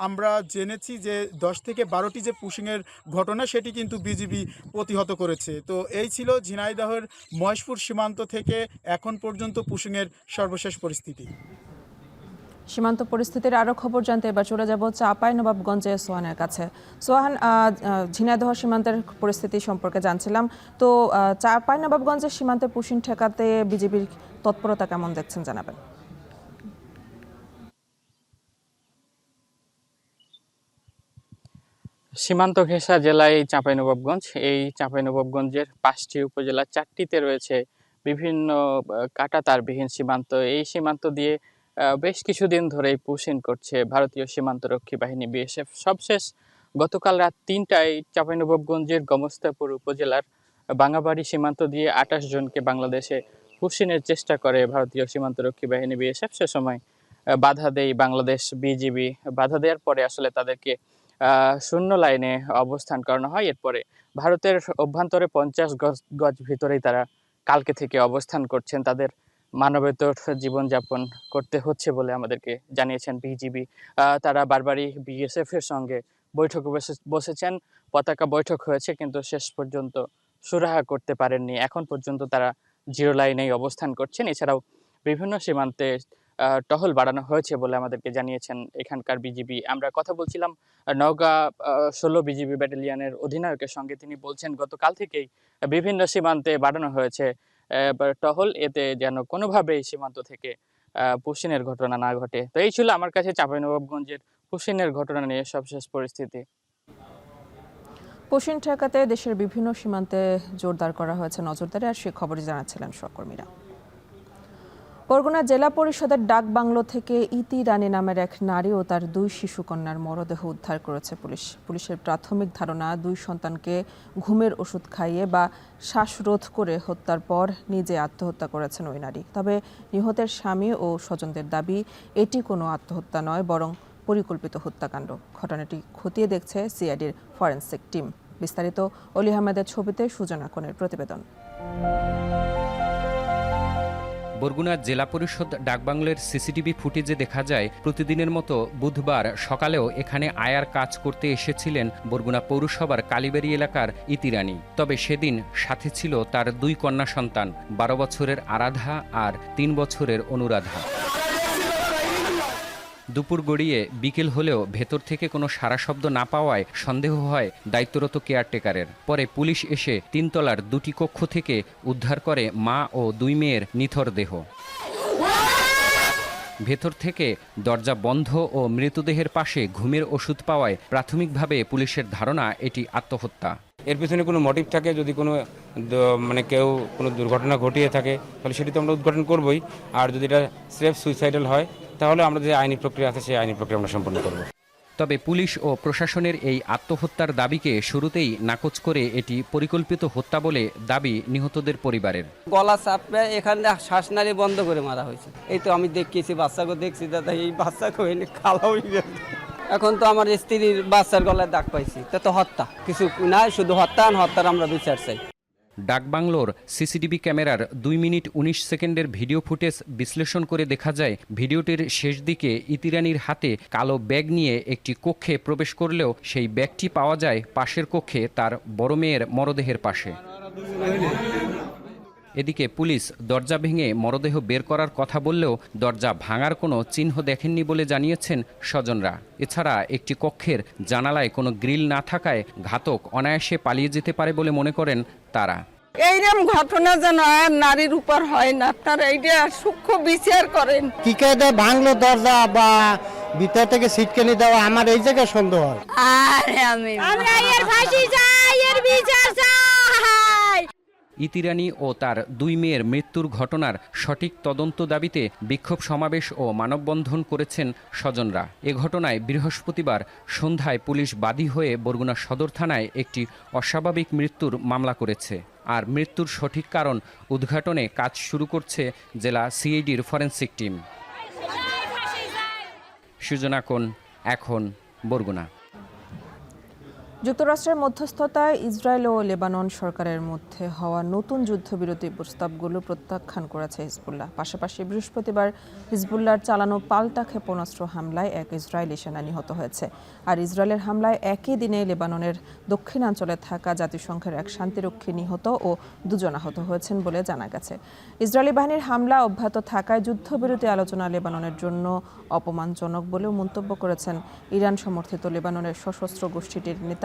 আমরা জেনেছি যে 10 থেকে 12টি যে পুশিংয়ের ঘটনা সেটি কিন্তু বিজিবি প্রতিহত করেছে। তো এই ছিল ঝিনাইদহের মহেশপুর সীমান্ত থেকে এখন পর্যন্ত পুশিংয়ের সর্বশেষ পরিস্থিতি।
সীমান্ত পরিস্থিতির আরও খবর জানতে এবার চলে যাব চাঁপাইনবাবগঞ্জে সোহানের কাছে। সোহান, ঝিনাইদহ সীমান্তের পরিস্থিতি সম্পর্কে জানছিলাম, তো চাঁপাইনবাবগঞ্জের সীমান্তে পুশিং ঠেকাতে বিজিবির তৎপরতা কেমন দেখছেন জানাবেন।
সীমান্ত ঘেঁষা জেলায় চাঁপাইনবাবগঞ্জ। এই চাঁপাইনবাবগঞ্জের 5টি উপজেলা 4টিতে রয়েছে বিভিন্ন কাঁটাতারবিহীন সীমান্ত। এই সীমান্ত দিয়ে বেশ কিছুদিন ধরেই পুশিং করছে ভারতীয় সীমান্তরক্ষী বাহিনী বিএসএফ। সবশেষ গতকাল রাত 3টায় চাঁপাইনবাবগঞ্জের গমস্তাপুর উপজেলার বাঙাবাড়ি সীমান্ত দিয়ে 28 জনকে বাংলাদেশে পুশিংয়ের চেষ্টা করে ভারতীয় সীমান্তরক্ষী বাহিনী বিএসএফ। সে সময় বাধা দেয় বাংলাদেশ বিজিবি। বাধা দেওয়ার পরে আসলে তাদেরকে শূন্য লাইনে অবস্থান করানো হয়। এরপরে ভারতের অভ্যন্তরে 50 গজ ভিতরেই তারা কালকে থেকে অবস্থান করছেন। তাদের মানবেতর জীবনযাপন করতে হচ্ছে বলে আমাদেরকে জানিয়েছেন বিজিবি। তারা বারবারই বিএসএফ এর সঙ্গে বৈঠকে বসেছেন, পতাকা বৈঠক হয়েছে, কিন্তু শেষ পর্যন্ত সুরাহা করতে পারেননি। এখন পর্যন্ত তারা জিরো লাইনেই অবস্থান করছেন। এছাড়াও বিভিন্ন সীমান্তে টহল বাড়ানো হয়েছে বলে আমাদেরকে জানিয়েছেন এখানকার বিজিবি। আমরা কথা বলছিলাম নওগাঁ 16 বিজিবি ব্যাটালিয়নের অধিনায়কের সঙ্গে। তিনি বলছেন গতকাল থেকেই বিভিন্ন সীমান্তে বাড়ানো হয়েছে টহল, এতে যেন কোনোভাবেই সীমান্ত থেকে পুশিংয়ের ঘটনা না ঘটে। তো এই ছিল আমার কাছে চাঁপাইনবাবগঞ্জের পুশিংয়ের ঘটনা নিয়ে সবশেষ পরিস্থিতি।
পুশিং ঠেকাতে দেশের বিভিন্ন সীমান্তে জোরদার করা হয়েছে নজরদারি, আর সে খবরই জানাচ্ছিলেন সহকর্মীরা। বরগুনা জেলা পরিষদের ডাক বাংলো থেকে ইতি রানী নামের এক নারী ও তার 2 শিশুকন্যার মরদেহ উদ্ধার করেছে পুলিশ। পুলিশের প্রাথমিক ধারণা 2 সন্তানকে ঘুমের ওষুধ খাইয়ে বা শ্বাসরোধ করে হত্যার পর নিজে আত্মহত্যা করেছেন ওই নারী। তবে নিহতের স্বামী ও স্বজনদের দাবি এটি কোনো আত্মহত্যা নয়, বরং পরিকল্পিত হত্যাকাণ্ড। ঘটনাটি খতিয়ে দেখছে সিআইডির ফরেনসিক টিম। বিস্তারিত অলি আহমেদের ছবিতে সুজনা কোনের প্রতিবেদন।
বরগুনা জেলা পরিষদ ডাকবাংলোর সিসিটিভি ফুটেজে দেখা যায় প্রতিদিনের মতো বুধবার সকালেও এখানে আয়ার কাজ করতে এসেছিলেন বরগুনা পৌরসভার কালীবাড়ি এলাকার ইতিরানী। তবে সেদিন সাথে ছিল তার 2 কন্যা সন্তান, 12 বছরের আরাধা আর 3 বছরের অনুরাধা। দুপুর গড়িয়ে বিকেল হলেও ভেতর থেকে কোনো সাড়া শব্দ না পাওয়ায় সন্দেহ হয় দায়িত্বরত কেয়ারটেকারের। পরে পুলিশ এসে 3 তলার 2টি কক্ষ থেকে উদ্ধার করে মা ও 2 মেয়ের নিথর দেহ। ভেতর থেকে দরজা বন্ধ ও মৃতদেহের পাশে ঘুমের ওষুধ পাওয়ায় প্রাথমিকভাবে পুলিশের ধারণা এটি আত্মহত্যা।
এর পিছনে কোনো মোটিভ থাকে, যদি কোনো কেউ কোনো দুর্ঘটনা ঘটিয়ে থাকে তাহলে সেটি তো আমরা উদ্ঘাটন করবই। আর যদি এটা স্রেফ সুইসাইডাল হয় তাহলে আমরা যে আইনি প্রক্রিয়া আছে সেই আইনি প্রক্রিয়া আমরা সম্পন্ন করব।
তবে পুলিশ ও প্রশাসনের এই আত্মহত্যার দাবিকে শুরুতেই নাকচ করে এটি পরিকল্পিত হত্যা বলে দাবি নিহতদের পরিবারের।
গলা চাপে এখানে শ্বাসনালী বন্ধ করে মারা হয়েছে। এই তো আমি দেখেছি, বাচ্চাকে দেখছি দাদা, এই বাচ্চাকে খাওয়া হয়ে গেছে। এখন তো আমার স্ত্রীর বাচ্চার গলায় দাগ পাইছি, তা তো হত্যা কিছু নাই, শুধু হত্যার আমরা বিচার চাই।
ডাকবাংলোর সিসিটিভি ক্যামেরার 2 মিনিট 19 সেকেন্ডের ভিডিও ফুটেজ বিশ্লেষণ করে দেখা যায় ভিডিওটির শেষ দিকে ইতিরানীর হাতে কালো ব্যাগ নিয়ে একটি কক্ষে প্রবেশ করলেও সেই ব্যাগটি পাওয়া যায় পাশের কক্ষে তার বড় মেয়ের মরদেহের পাশে। এদিকে পুলিশ দরজা ভেঙে মরদেহ বের করার কথা বললেও দরজা ভাঙার কোনো চিহ্ন দেখেননি বলে জানিয়েছেন স্বজনরা। এছাড়া একটি কক্ষের জানালায় কোনো গ্রিল না থাকায় ঘাতক অনায়াসে পালিয়ে যেতে পারে বলে মনে করেন তারা।
এইরকম ঘটনা যেন আর নারীর উপর হয় না, আপনারা এইটা সূক্ষ্ম বিচার করেন।
কি কায়দা ভাঙলো দরজা বা ভিতর থেকে সিটকানি দেওয়া, আমার এই জায়গায় সন্দেহ হয়।
আমরা এর ফাঁসি চাই, এর বিচার চাই।
ইতিরানী ও তার 2 মেয়ের মৃত্যুর ঘটনার সঠিক তদন্ত দাবিতে বিক্ষোভ সমাবেশ ও মানববন্ধন করেছেন স্বজনরা। এ ঘটনায় বৃহস্পতিবার সন্ধ্যায় পুলিশ বাদী হয়ে বরগুনা সদর থানায় একটি অস্বাভাবিক মৃত্যুর মামলা করেছে। আর মৃত্যুর সঠিক কারণ উদ্ঘাটনে কাজ শুরু করছে জেলা সিআইডির ফরেনসিক টিম। সুজনা কোন, এখন, বরগুনা।
যুক্তরাষ্ট্রের মধ্যস্থতায় ইসরায়েল ও লেবানন সরকারের মধ্যে হওয়া নতুন যুদ্ধবিরতি প্রস্তাবগুলো প্রত্যাখ্যান করেছে হিজবুল্লাহ। পাশাপাশি বৃহস্পতিবার হিজবুল্লাহর চালানো পাল্টা ক্ষেপণাস্ত্র হামলায় এক ইসরায়েলি সেনা নিহত হয়েছে। আর ইসরায়েলের হামলায় একই দিনে লেবাননের দক্ষিণাঞ্চলে থাকা জাতিসংঘের এক শান্তিরক্ষী নিহত ও 2 জন আহত হয়েছেন বলে জানা গেছে। ইসরায়েলি বাহিনীর হামলা অব্যাহত থাকায় যুদ্ধবিরতি আলোচনা লেবাননের জন্য অপমানজনক বলেও মন্তব্য করেছেন ইরান সমর্থিত লেবাননের সশস্ত্র গোষ্ঠীটির নেতা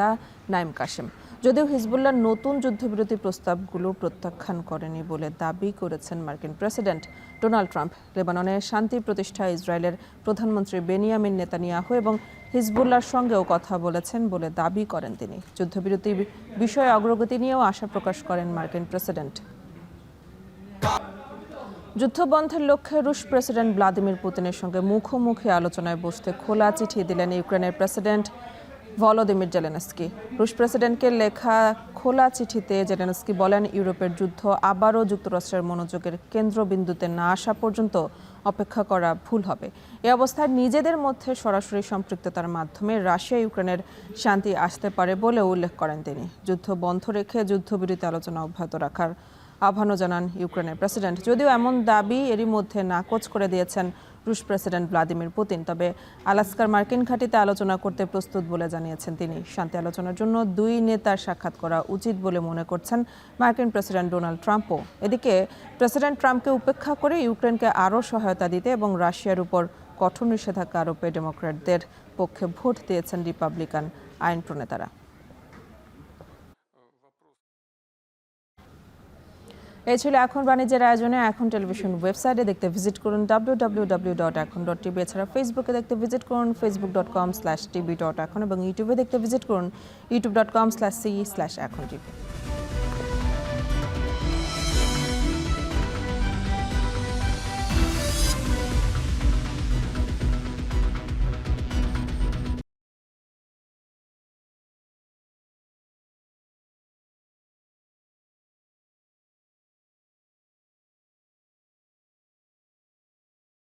নাইম কাশেম। যদিও হিজবুল্লাহর নতুন যুদ্ধবিরতি প্রস্তাবগুলো প্রত্যাখ্যান করেনি বলে দাবি করেছেন মার্কিন প্রেসিডেন্ট ডোনাল্ড ট্রাম্প। লেবাননে শান্তি প্রতিষ্ঠায় ইসরায়েলের প্রধানমন্ত্রী বেনিয়ামিন নেতানিয়াহু এবং হিজবুল্লাহর সঙ্গেও কথা বলেছেন বলে দাবি করেন তিনি। যুদ্ধবিরতি বিষয়ে অগ্রগতি নিয়েও আশা প্রকাশ করেন মার্কিন প্রেসিডেন্ট। যুদ্ধবন্ধের লক্ষ্যে রুশ প্রেসিডেন্ট ভ্লাদিমির পুতিনের সঙ্গে মুখোমুখি আলোচনায় বসতে খোলা চিঠি দিলেন ইউক্রেনের প্রেসিডেন্ট ভলোদিমির জেলেনস্কি। রুশ প্রেসিডেন্টকে লেখা খোলা চিঠিতে জেলেনস্কি বলেন, ইউরোপের যুদ্ধ আবারও যুক্তরাষ্ট্রের মনোযোগের কেন্দ্রবিন্দুতে না আসা পর্যন্ত অপেক্ষা করা ভুল হবে। এ অবস্থায় নিজেদের মধ্যে সরাসরি সম্পৃক্ততার মাধ্যমে রাশিয়া ইউক্রেনের শান্তি আসতে পারে বলেও উল্লেখ করেন তিনি। যুদ্ধ বন্ধ রেখে যুদ্ধবিরতি আলোচনা অব্যাহত রাখার আহ্বানও জানান ইউক্রেনের প্রেসিডেন্ট। যদিও এমন দাবি এরই মধ্যে নাকচ করে দিয়েছেন রুশ প্রেসিডেন্ট ভ্লাদিমির পুতিন, তবে আলাস্কার মার্কিন ঘাঁটিতে আলোচনা করতে প্রস্তুত বলে জানিয়েছেন তিনি। শান্তি আলোচনার জন্য 2 নেতার সাক্ষাৎ করা উচিত বলে মনে করছেন মার্কিন প্রেসিডেন্ট ডোনাল্ড ট্রাম্পও। এদিকে প্রেসিডেন্ট ট্রাম্পকে উপেক্ষা করে ইউক্রেনকে আরও সহায়তা দিতে এবং রাশিয়ার উপর কঠোর নিষেধাজ্ঞা আরোপে ডেমোক্র্যাটদের পক্ষে ভোট দিয়েছেন রিপাবলিকান আইন প্রণেতারা। এই ছিল এখন বাণিজ্যের আয়োজনে। এখন টেলিভিশন ওয়েবসাইটে দেখতে ভিজিট করুন www.এখন.tv। এছাড়া ফেসবুকে দেখতে ভিজিট করুন facebook.com/tv.এখন এবং ইউটিউবে দেখতে ভিজিট করুন youtube.com/c/এখন.tv।